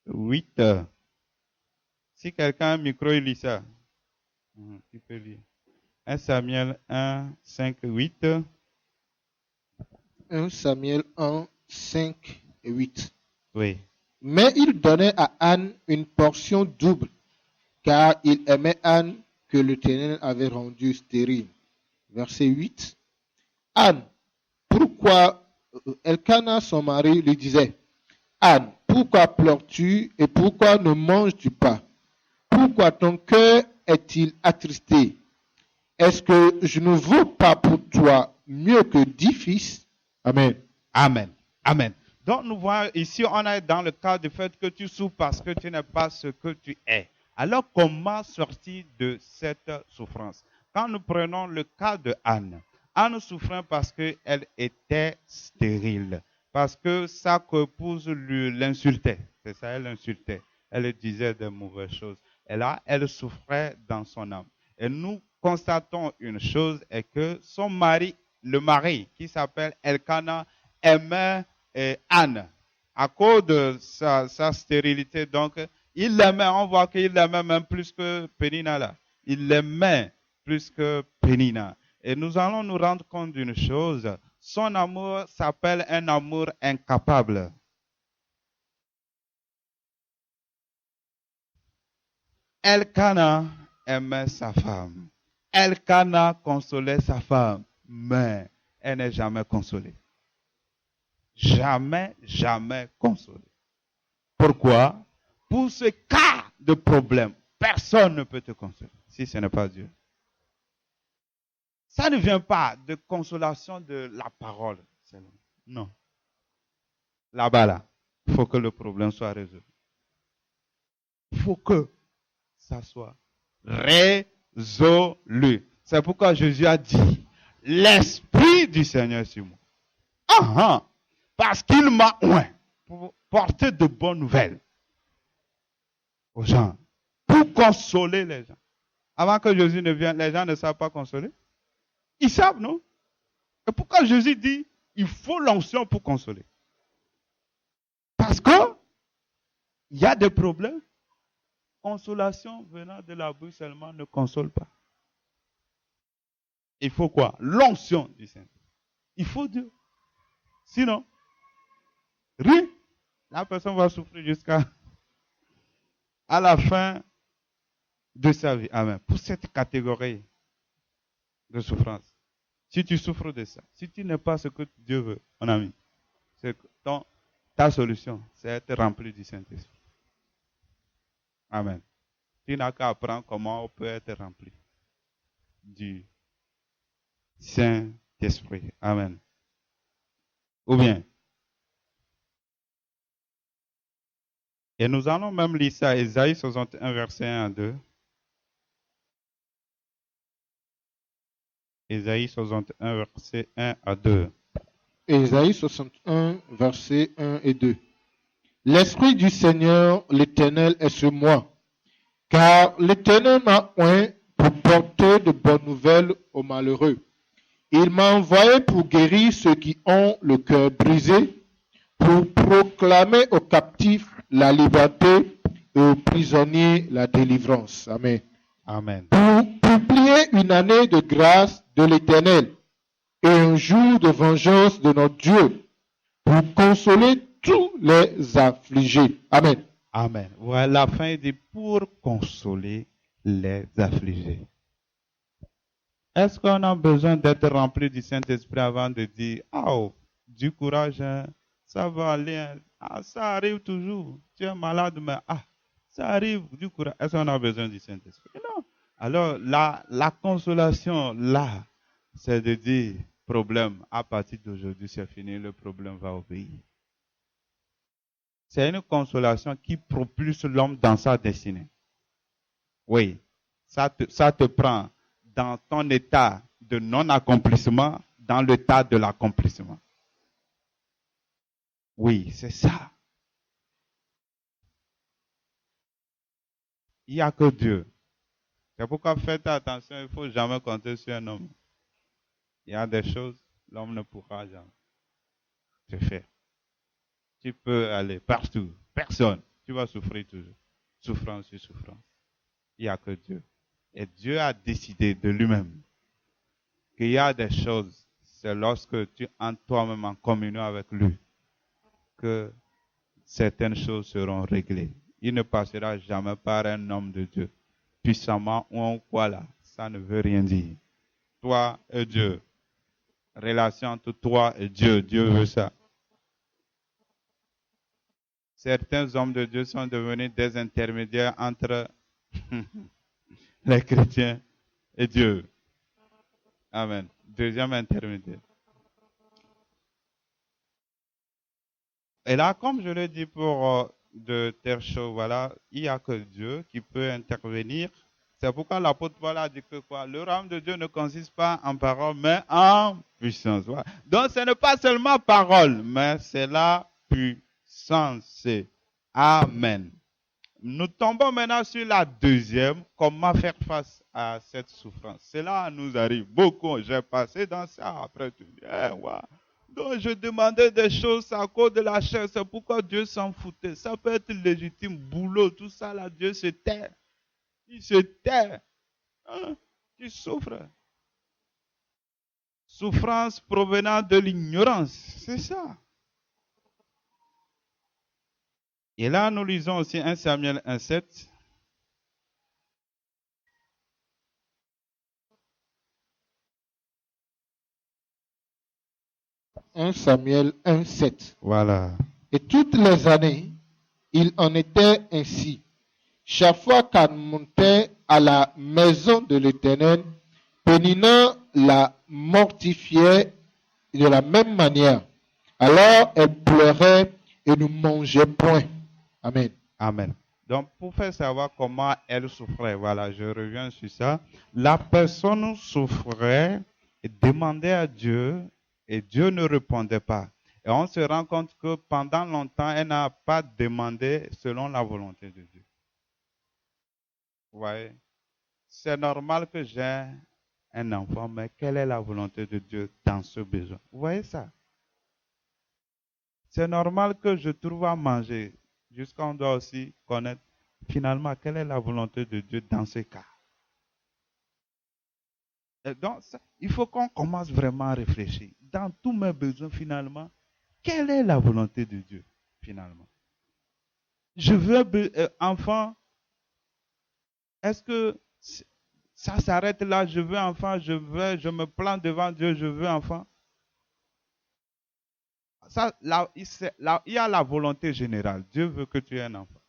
S1: 8. Si quelqu'un a un micro, il lit ça. Tu peux lire. 1 Samuel 1, 5, 8.
S2: 1 Samuel 1, 5 et 8.
S1: Oui.
S2: Mais il donnait à Anne une portion double, car il aimait Anne que l'Éternel avait rendue stérile. Verset 8. Anne, pourquoi Elkana, son mari, lui disait, Anne, pourquoi pleures-tu et pourquoi ne manges-tu pas? Pourquoi ton cœur est-il attristé? Est-ce que je ne vaux pas pour toi mieux que 10 fils? Amen.
S1: Amen. Amen. Donc, nous voyons ici, on est dans le cas du fait que tu souffres parce que tu n'es pas ce que tu es. Alors, comment sortir de cette souffrance? Quand nous prenons le cas de Anne, Anne souffrait parce qu'elle était stérile, parce que sa épouse l'insultait. C'est ça, elle l'insultait. Elle disait de mauvaises choses. Et là, elle souffrait dans son âme. Et nous constatons une chose, est que son mari, le mari qui s'appelle Elkana, aimait Anne à cause de sa stérilité. Donc, il l'aimait, on voit qu'il l'aimait même plus que Pénina là. Il l'aimait plus que Pénina. Et nous allons nous rendre compte d'une chose, son amour s'appelle un amour incapable. Elkana aimait sa femme. Elkana consolait sa femme, mais elle n'est jamais consolée. Jamais, jamais consolée. Pourquoi? Pour ce cas de problème, personne ne peut te consoler si ce n'est pas Dieu. Ça ne vient pas de consolation de la parole. Non. Là-bas, là, il faut que le problème soit résolu. Il faut que ça soit résolu. C'est pourquoi Jésus a dit, l'Esprit du Seigneur sur moi. Parce qu'il m'a oint pour porter de bonnes nouvelles aux gens, pour consoler les gens. Avant que Jésus ne vienne, les gens ne savent pas consoler. Ils savent, non? Et pourquoi Jésus dit, il faut l'onction pour consoler? Parce que il y a des problèmes. Consolation venant de la bouche seulement ne console pas. Il faut quoi? L'onction du Saint. Il faut Dieu. Sinon, rien. La personne va souffrir jusqu'à la fin de sa vie. Amen. Pour cette catégorie de souffrance. Si tu souffres de ça, si tu n'es pas ce que Dieu veut, mon ami, c'est que ta solution, c'est être rempli du Saint-Esprit. Amen. Tu n'as qu'à apprendre comment on peut être rempli du Saint-Esprit. Amen. Ou bien, et nous allons même lire ça, Ésaïe 61, verset 1 à 2. Ésaïe 61, verset 1 à 2.
S2: Ésaïe 61, verset 1 et 2. L'Esprit du Seigneur, l'Éternel, est sur moi, car l'Éternel m'a oint pour porter de bonnes nouvelles aux malheureux. Il m'a envoyé pour guérir ceux qui ont le cœur brisé, pour proclamer aux captifs la liberté et aux prisonniers la délivrance. Amen.
S1: Amen.
S2: Pour publier une année de grâce de l'Éternel et un jour de vengeance de notre Dieu, pour consoler tous les affligés. Amen.
S1: Amen. Voilà, la fin dit pour consoler les affligés. Est-ce qu'on a besoin d'être rempli du Saint-Esprit avant de dire, du courage, hein, ça va aller, hein, ça arrive toujours. Tu es malade, mais ça arrive, du courage. Est-ce qu'on a besoin du Saint-Esprit? Non. Alors, la consolation, là, c'est de dire, problème, à partir d'aujourd'hui, c'est fini, le problème va obéir. C'est une consolation qui propulse l'homme dans sa destinée. Oui, ça te prend dans ton état de non-accomplissement, dans l'état de l'accomplissement. Oui, c'est ça. Il n'y a que Dieu. C'est pourquoi faites attention, il ne faut jamais compter sur un homme. Il y a des choses, l'homme ne pourra jamais te faire. Tu peux aller partout, personne, tu vas souffrir toujours. Souffrance sur souffrance. Il n'y a que Dieu. Et Dieu a décidé de lui-même qu'il y a des choses, c'est lorsque tu entres toi-même en communion avec lui que certaines choses seront réglées. Il ne passera jamais par un homme de Dieu. Puissamment ou en quoi là, ça ne veut rien dire. Toi et Dieu. Relation entre toi et Dieu. Dieu veut ça. Certains hommes de Dieu sont devenus des intermédiaires entre les chrétiens et Dieu. Amen. Deuxième intermédiaire. Et là, comme je l'ai dit pour de telles choses, voilà, il n'y a que Dieu qui peut intervenir. C'est pourquoi l'apôtre Paul a dit que quoi? Le royaume de Dieu ne consiste pas en parole, mais en puissance. Voilà. Donc, ce n'est pas seulement parole, mais c'est la puissance. Amen. Nous tombons maintenant sur la deuxième, comment faire face à cette souffrance. Cela nous arrive beaucoup. J'ai passé dans ça après tout. Donc je demandais des choses à cause de la chair. C'est pourquoi Dieu s'en foutait. Ça peut être légitime, boulot, tout ça là, Dieu se tait. Il se tait. Hein? Tu souffres. Souffrance provenant de l'ignorance. C'est ça. Et là, nous lisons aussi 1 Samuel 1,7. «
S2: 1 Samuel 1,7.
S1: Voilà.
S2: Et toutes les années, il en était ainsi. Chaque fois qu'elle montait à la maison de l'Éternel, Pénina la mortifiait de la même manière. Alors elle pleurait et ne mangeait point. Amen.
S1: Amen. Donc, pour faire savoir comment elle souffrait, voilà, je reviens sur ça. La personne souffrait et demandait à Dieu et Dieu ne répondait pas. Et on se rend compte que pendant longtemps, elle n'a pas demandé selon la volonté de Dieu. Vous voyez? C'est normal que j'ai un enfant, mais quelle est la volonté de Dieu dans ce besoin? Vous voyez ça? C'est normal que je trouve à manger, jusqu'on doit aussi connaître finalement quelle est la volonté de Dieu dans ce cas. Et donc, il faut qu'on commence vraiment à réfléchir. Dans tous mes besoins, finalement, quelle est la volonté de Dieu, finalement? Je veux un enfant. Est-ce que ça s'arrête là? Je veux enfant, je me plante devant Dieu, je veux enfant. Ça, là, il y a la volonté générale. Dieu veut que tu aies un enfant.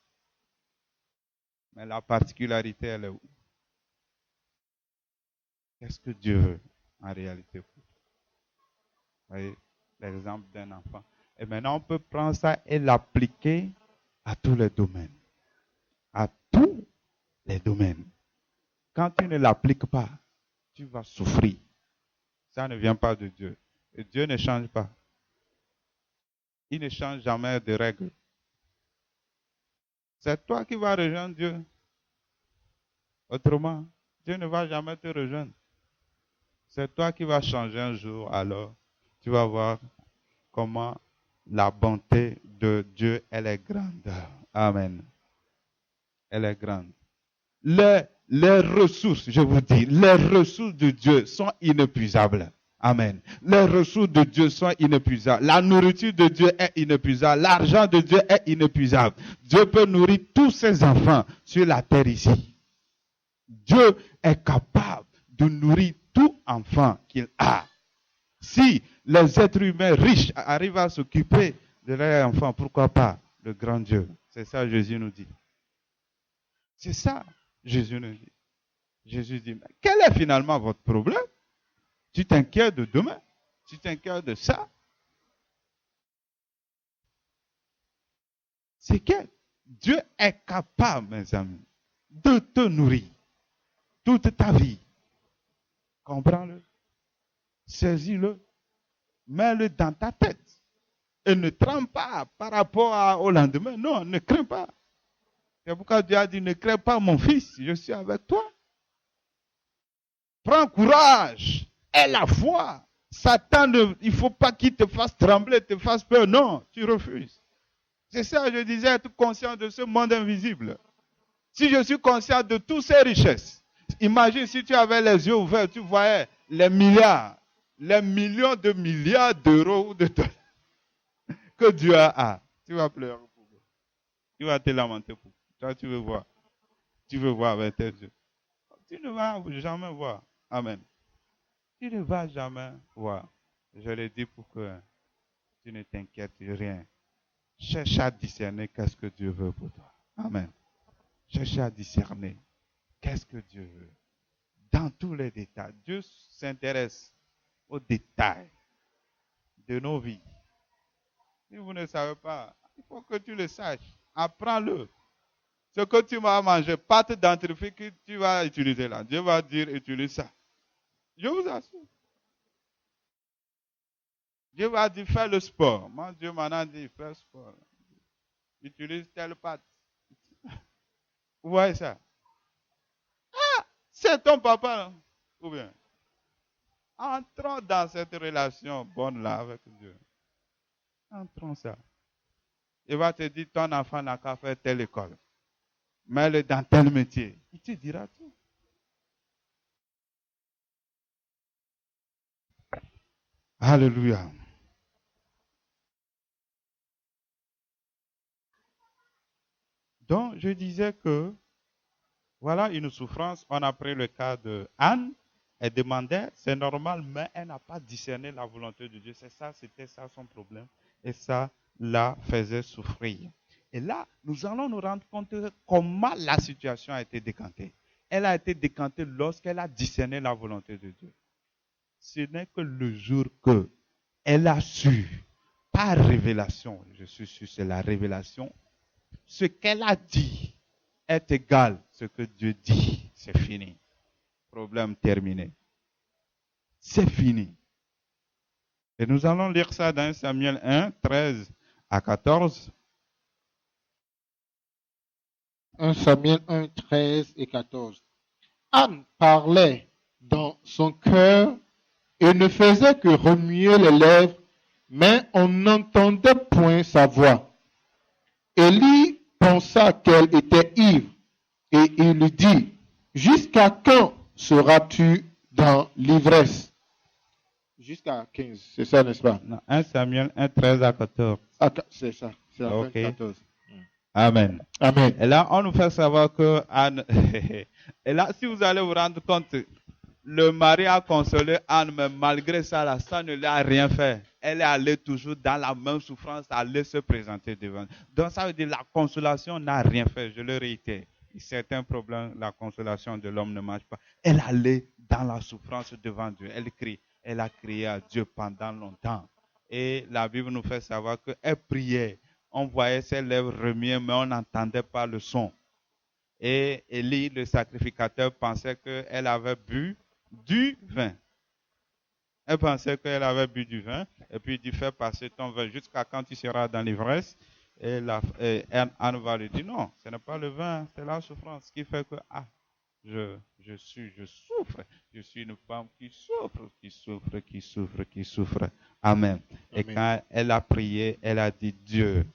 S1: Mais la particularité, elle est où? Qu'est-ce que Dieu veut en réalité pour toi? Vous voyez l'exemple d'un enfant. Et maintenant, on peut prendre ça et l'appliquer à tous les domaines. À tous les domaines. Quand tu ne l'appliques pas, tu vas souffrir. Ça ne vient pas de Dieu. Et Dieu ne change pas. Il ne change jamais de règles. C'est toi qui vas rejoindre Dieu. Autrement, Dieu ne va jamais te rejoindre. C'est toi qui vas changer un jour, alors tu vas voir comment la bonté de Dieu, elle est grande. Amen. Elle est grande. Les ressources, je vous dis, les ressources de Dieu sont inépuisables. Amen. Les ressources de Dieu sont inépuisables. La nourriture de Dieu est inépuisable. L'argent de Dieu est inépuisable. Dieu peut nourrir tous ses enfants sur la terre ici. Dieu est capable de nourrir tout enfant qu'il a. Si les êtres humains riches arrivent à s'occuper de leurs enfants, pourquoi pas le grand Dieu? C'est ça Jésus nous dit. C'est ça Jésus nous dit. Jésus dit, mais quel est finalement votre problème? Tu t'inquiètes de demain? Tu t'inquiètes de ça? C'est que Dieu est capable, mes amis, de te nourrir toute ta vie. Comprends-le? Saisis-le. Mets-le dans ta tête. Et ne tremble pas par rapport au lendemain. Non, ne crains pas. C'est pourquoi Dieu a dit, ne crains pas mon fils, je suis avec toi. Prends courage. Aie la foi. Satan, il ne faut pas qu'il te fasse trembler, te fasse peur. Non, tu refuses. C'est ça, je disais, être conscient de ce monde invisible. Si je suis conscient de toutes ces richesses, imagine si tu avais les yeux ouverts, tu voyais les milliards, les millions de milliards d'euros ou de dollars que Dieu a. Tu vas pleurer pour moi. Tu vas te lamenter pour moi. Toi, tu veux voir. Tu veux voir avec tes yeux. Tu ne vas jamais voir. Amen. Tu ne vas jamais voir. Je le dis pour que tu ne t'inquiètes rien. Cherche à discerner qu'est-ce que Dieu veut pour toi. Amen. Cherche à discerner qu'est-ce que Dieu veut. Dans tous les détails. Dieu s'intéresse aux détails de nos vies. Si vous ne savez pas, il faut que tu le saches. Apprends-le. Ce que tu vas manger, pâte dentifrice que tu vas utiliser là. Dieu va dire, utilise ça. Je vous assure. Dieu va dire, fais le sport. Moi, Dieu m'en a dit, fais le sport. Utilise telle pâte. Vous voyez ça? Ah, c'est ton papa. Là. Ou bien, entrons dans cette relation bonne là avec Dieu. Entrons ça. Il va te dire, ton enfant n'a qu'à faire telle école. Mets-le dans tel métier. Il te dira tout. Alléluia. Donc, je disais que, voilà une souffrance. On a pris le cas de Anne. Elle demandait, c'est normal, mais elle n'a pas discerné la volonté de Dieu. C'est ça, c'était ça son problème. Et ça la faisait souffrir. Et là, nous allons nous rendre compte de comment la situation a été décantée. Elle a été décantée lorsqu'elle a discerné la volonté de Dieu. Ce n'est que le jour que elle a su, par révélation, je suis sûr, c'est la révélation, ce qu'elle a dit est égal à ce que Dieu dit. C'est fini. Problème terminé. C'est fini. Et nous allons lire ça dans Samuel 1, 13 à 14.
S2: 1 Samuel 1, 13 et 14. Anne parlait dans son cœur et ne faisait que remuer les lèvres, mais on n'entendait point sa voix. Élie pensa qu'elle était ivre, et il lui dit, jusqu'à quand seras-tu dans l'ivresse? Jusqu'à 15, c'est ça, n'est-ce pas?
S1: Non, 1 Samuel 1, 13 à 14.
S2: C'est ça, c'est la fin de 14.
S1: Amen.
S2: Amen.
S1: Et là, on nous fait savoir que Anne... Et là, si vous allez vous rendre compte, le mari a consolé Anne, mais malgré ça, là, ça ne lui a rien fait. Elle est allée toujours dans la même souffrance, aller se présenter devant. Donc ça veut dire que la consolation n'a rien fait, je le réitère. Certains problèmes, la consolation de l'homme ne marche pas. Elle allait dans la souffrance devant Dieu. Elle crie. Elle a crié à Dieu pendant longtemps. Et la Bible nous fait savoir qu'elle priait. On voyait ses lèvres remuer, mais on n'entendait pas le son. Et Élie, le sacrificateur, pensait qu'elle avait bu du vin. Elle pensait qu'elle avait bu du vin. Et puis il dit, fais passer ton vin jusqu'à quand tu seras dans l'ivresse. Et Anne va lui dire, non, ce n'est pas le vin, c'est la souffrance qui fait que, je souffre. Je suis une femme qui souffre. Amen. Et quand elle a prié, elle a dit, Dieu,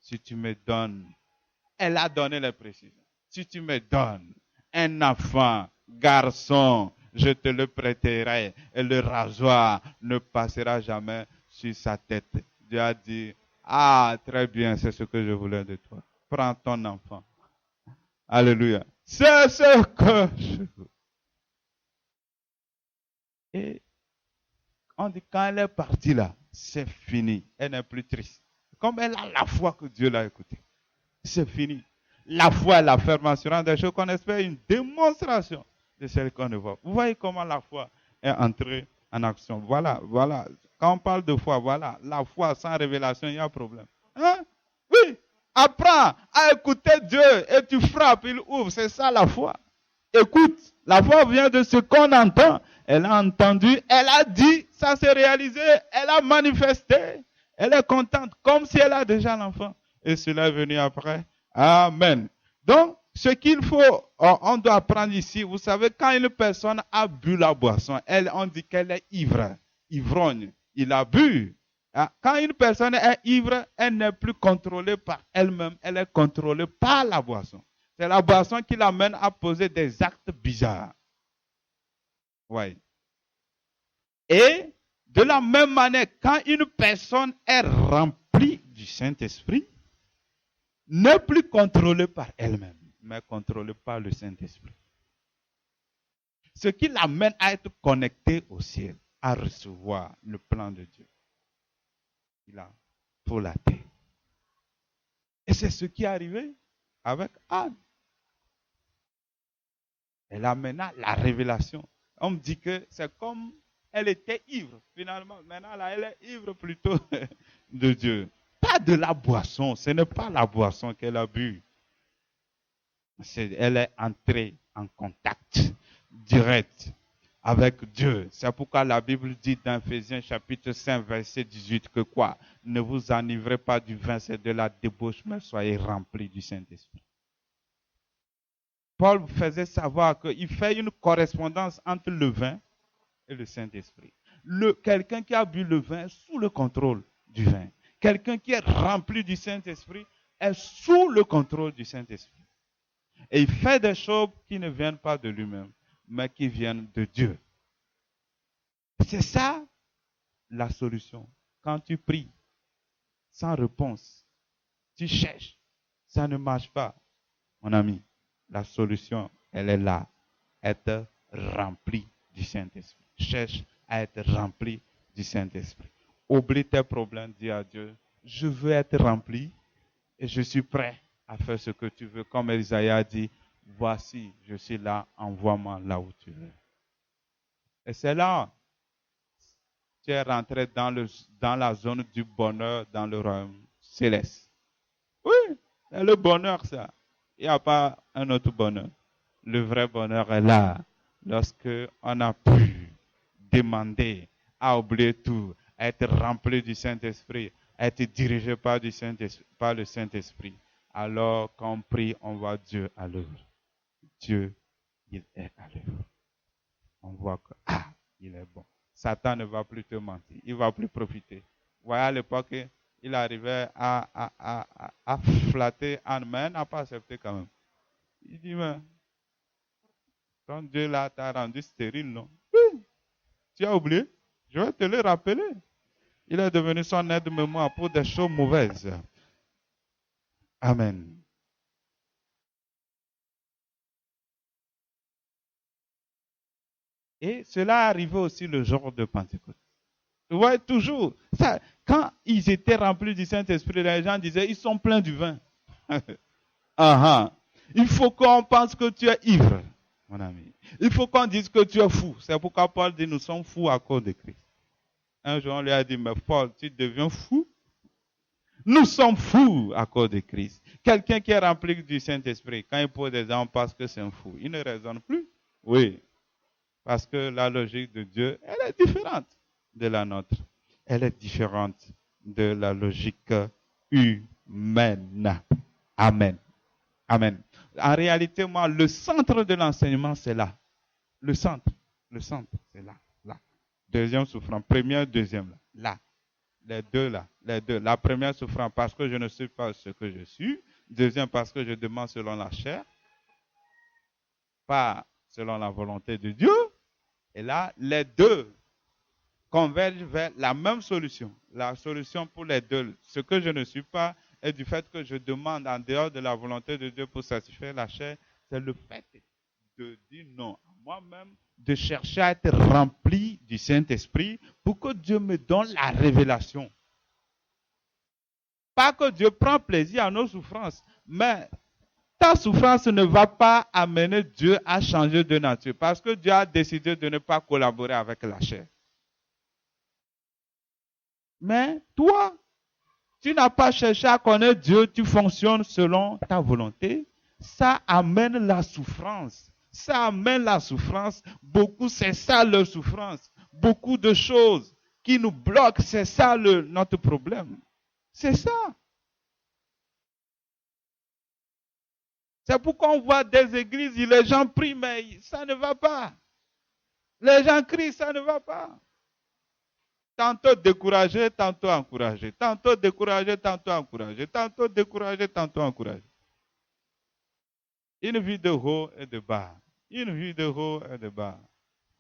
S1: si tu me donnes, elle a donné les précisions. Si tu me donnes un enfant, garçon, je te le prêterai et le rasoir ne passera jamais sur sa tête. Dieu a dit, très bien, c'est ce que je voulais de toi. Prends ton enfant. Alléluia. C'est ce que je veux. Et on dit, quand elle est partie là, c'est fini. Elle n'est plus triste. Comme elle a la foi que Dieu l'a écoutée. C'est fini. La foi est l'affirmation des choses qu'on espère, une démonstration de celles qu'on ne voit. Vous voyez comment la foi est entrée en action. Voilà. Quand on parle de foi, voilà. La foi sans révélation, il y a un problème. Hein? Oui. Apprends à écouter Dieu et tu frappes, il ouvre. C'est ça la foi. Écoute, la foi vient de ce qu'on entend. Elle a entendu, elle a dit, ça s'est réalisé, elle a manifesté. Elle est contente, comme si elle a déjà l'enfant. Et cela est venu après. Amen. Donc, ce qu'il faut, on doit apprendre ici, vous savez, quand une personne a bu la boisson, on dit qu'elle est ivre, ivrogne. Il a bu. Quand une personne est ivre, elle n'est plus contrôlée par elle-même, elle est contrôlée par la boisson. C'est la boisson qui l'amène à poser des actes bizarres. Oui. Et de la même manière, quand une personne est remplie du Saint-Esprit, n'est plus contrôlée par elle-même, mais contrôlée par le Saint-Esprit. Ce qui l'amène à être connecté au ciel, à recevoir le plan de Dieu. Il a pour la terre. Et c'est ce qui est arrivé avec Anne. Elle a maintenant la révélation. On me dit que c'est comme elle était ivre, finalement. Maintenant, là, elle est ivre plutôt de Dieu. Pas de la boisson. Ce n'est pas la boisson qu'elle a bu. Elle est entrée en contact direct avec Dieu. C'est pourquoi la Bible dit dans Ephésiens chapitre 5, verset 18 que quoi? Ne vous enivrez pas du vin, c'est de la débauche, mais soyez remplis du Saint-Esprit. Paul faisait savoir qu'il fait une correspondance entre le vin et le Saint-Esprit. Quelqu'un qui a bu le vin est sous le contrôle du vin. Quelqu'un qui est rempli du Saint-Esprit est sous le contrôle du Saint-Esprit. Et il fait des choses qui ne viennent pas de lui-même, mais qui viennent de Dieu. C'est ça la solution. Quand tu pries sans réponse, tu cherches, ça ne marche pas, mon ami. La solution, elle est là. Être rempli du Saint-Esprit. Cherche à être rempli du Saint-Esprit. Oublie tes problèmes, dis à Dieu, je veux être rempli et je suis prêt à faire ce que tu veux. Comme Isaïe a dit, voici, je suis là, envoie-moi là où tu veux. Et c'est là, tu es rentré dans la zone du bonheur, dans le royaume céleste. Oui, c'est le bonheur ça. Il n'y a pas un autre bonheur. Le vrai bonheur est là, lorsque on a pu demander à oublier tout, à être rempli du Saint-Esprit, à être dirigé par le Saint-Esprit. Alors, quand on prie, on voit Dieu à l'œuvre. Dieu, il est à l'œuvre. On voit que, il est bon. Satan ne va plus te mentir. Il ne va plus profiter. Vous voyez, à l'époque, il arrivait à flatter Anne, mais elle n'a pas accepté quand même. Il dit, mais ton Dieu là t'a rendu stérile, non? Oui. Tu as oublié? Je vais te le rappeler. Il est devenu son aide-mémoire pour des choses mauvaises. Amen. Et cela arrivait aussi le jour de Pentecôte. Vous voyez toujours, ça, quand ils étaient remplis du Saint-Esprit, les gens disaient, ils sont pleins du vin. Il faut qu'on pense que tu es ivre, mon ami. Il faut qu'on dise que tu es fou. C'est pourquoi Paul dit, nous sommes fous à cause de Christ. Un jour, on lui a dit, mais Paul, tu deviens fou? Nous sommes fous à cause de Christ. Quelqu'un qui est rempli du Saint-Esprit, quand il pose des gens, on pense que c'est un fou. Il ne raisonne plus. Oui. Parce que la logique de Dieu, elle est différente de la nôtre. Elle est différente de la logique humaine. Amen. Amen. En réalité, moi, le centre de l'enseignement, c'est là. Le centre, c'est là. Là. Deuxième souffrance. Première, deuxième, là. Les deux là. Les deux. La première souffrance parce que je ne suis pas ce que je suis. Deuxième parce que je demande selon la chair. Pas selon la volonté de Dieu. Et là, les deux convergent vers la même solution. La solution pour les deux. Ce que je ne suis pas est du fait que je demande en dehors de la volonté de Dieu pour satisfaire la chair. C'est le fait de dire non à moi-même, de chercher à être rempli du Saint-Esprit pour que Dieu me donne la révélation. Pas que Dieu prend plaisir à nos souffrances, mais ta souffrance ne va pas amener Dieu à changer de nature parce que Dieu a décidé de ne pas collaborer avec la chair. Mais toi, tu n'as pas cherché à connaître Dieu, tu fonctionnes selon ta volonté. Ça amène la souffrance. Ça amène la souffrance. Beaucoup, c'est ça leur souffrance. Beaucoup de choses qui nous bloquent, c'est ça notre problème. C'est ça. C'est pourquoi on voit des églises, les gens prient, mais ça ne va pas. Les gens crient, ça ne va pas. Tantôt découragé, tantôt encouragé. Tantôt découragé, tantôt encouragé. Tantôt découragé, tantôt encouragé. Une vie de haut et de bas. Une vie de haut et de bas.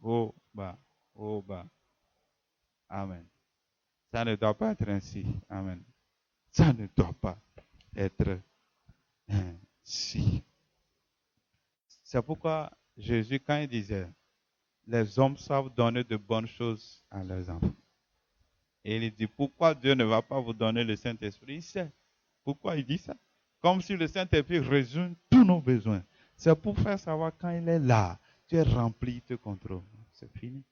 S1: Haut, bas, haut, bas. Amen. Ça ne doit pas être ainsi. Amen. Ça ne doit pas être ainsi. C'est pourquoi Jésus, quand il disait, les hommes savent donner de bonnes choses à leurs enfants. Et il dit, pourquoi Dieu ne va pas vous donner le Saint-Esprit? Il sait. Pourquoi il dit ça? Comme si le Saint-Esprit résume tous nos besoins. C'est pour faire savoir quand il est là, tu es rempli, il te contrôle. C'est fini.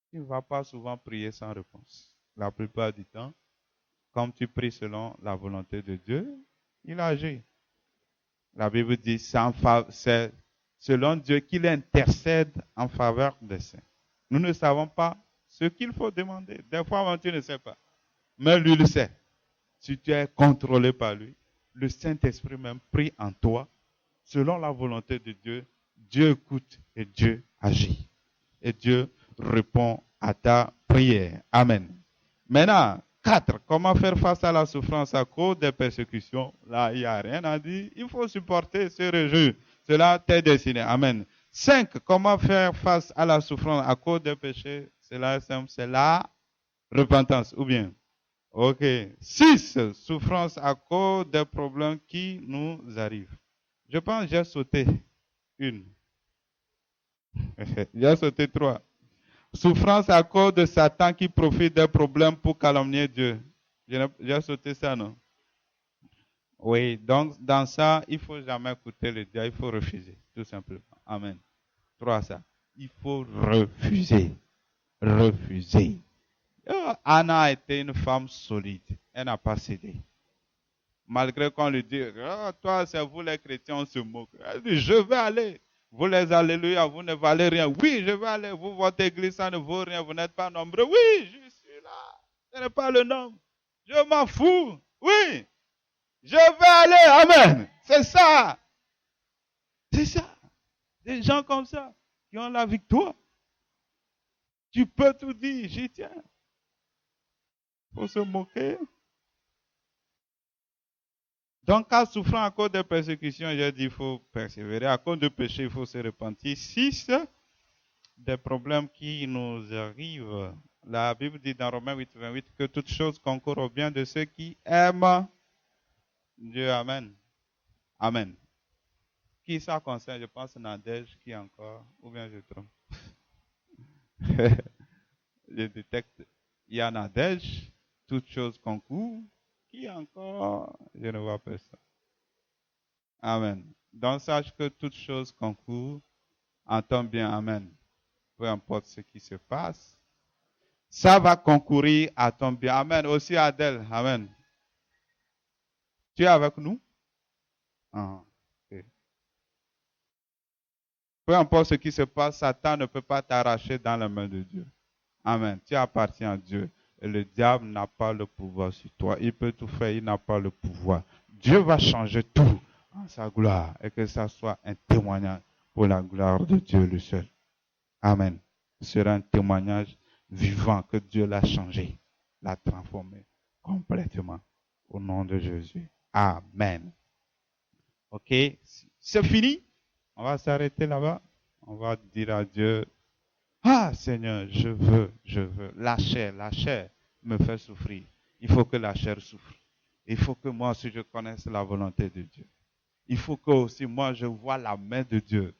S1: Tu ne vas pas souvent prier sans réponse. La plupart du temps, comme tu pries selon la volonté de Dieu, il agit. La Bible dit, c'est selon Dieu qu'il intercède en faveur des saints. Nous ne savons pas ce qu'il faut demander. Des fois, tu ne sais pas. Mais lui le sait. Si tu es contrôlé par lui, le Saint-Esprit même prie en toi, selon la volonté de Dieu. Dieu écoute et Dieu agit. Et Dieu répond à ta prière. Amen. Maintenant, 4. Comment faire face à la souffrance à cause des persécutions? Là, il n'y a rien à dire. Il faut supporter ce réjouir. Cela t'est destiné. Amen. 5. Comment faire face à la souffrance à cause des péchés? Cela est simple. C'est la repentance. Ou bien? Ok. 6. Souffrance à cause des problèmes qui nous arrivent. Je pense que j'ai sauté une. J'ai sauté 3. Souffrance à cause de Satan qui profite des problèmes pour calomnier Dieu. J'ai sauté ça, non? Oui, donc dans ça, il ne faut jamais écouter le diable, il faut refuser, tout simplement. Amen. 3, ça. Il faut refuser. Refuser. Anna a été une femme solide. Elle n'a pas cédé. Malgré qu'on lui dise, oh, toi, c'est vous les chrétiens, on se moque. Elle dit, je vais aller. Vous les alléluia, vous ne valez rien. Oui, je vais aller. Vous, votre église, ça ne vaut rien. Vous n'êtes pas nombreux. Oui, je suis là. Ce n'est pas le nombre. Je m'en fous. Oui, je vais aller. Amen. C'est ça. C'est ça. Des gens comme ça qui ont la victoire. Tu peux tout dire, j'y tiens. Il faut se moquer. Donc, en souffrant à cause des persécutions, j'ai dit qu'il faut persévérer. À cause de péché, il faut se repentir. 6, des problèmes qui nous arrivent. La Bible dit dans Romains 8, 28 que toute chose concourt au bien de ceux qui aiment Dieu. Amen. Amen. Qui ça concerne? Je pense Nadège qui encore, ou bien je trompe. Je détecte, il y a Nadège, toute chose concourt. Qui encore? Je ne vois personne. Amen. Donc sache que toute chose concourt, entends bien, amen. Peu importe ce qui se passe, ça va concourir à ton bien. Amen. Aussi Adèle, amen. Tu es avec nous? Ah, okay. Peu importe ce qui se passe, Satan ne peut pas t'arracher dans la main de Dieu. Amen. Tu appartiens à Dieu. Et le diable n'a pas le pouvoir sur toi. Il peut tout faire, il n'a pas le pouvoir. Dieu va changer tout en sa gloire et que ça soit un témoignage pour la gloire de Dieu le seul. Amen. Ce sera un témoignage vivant que Dieu l'a changé, l'a transformé complètement. Au nom de Jésus. Amen. Ok, c'est fini. On va s'arrêter là-bas. On va dire à Dieu, ah Seigneur, je veux. La chair me fait souffrir. Il faut que la chair souffre. Il faut que moi aussi je connaisse la volonté de Dieu. Il faut que aussi moi je vois la main de Dieu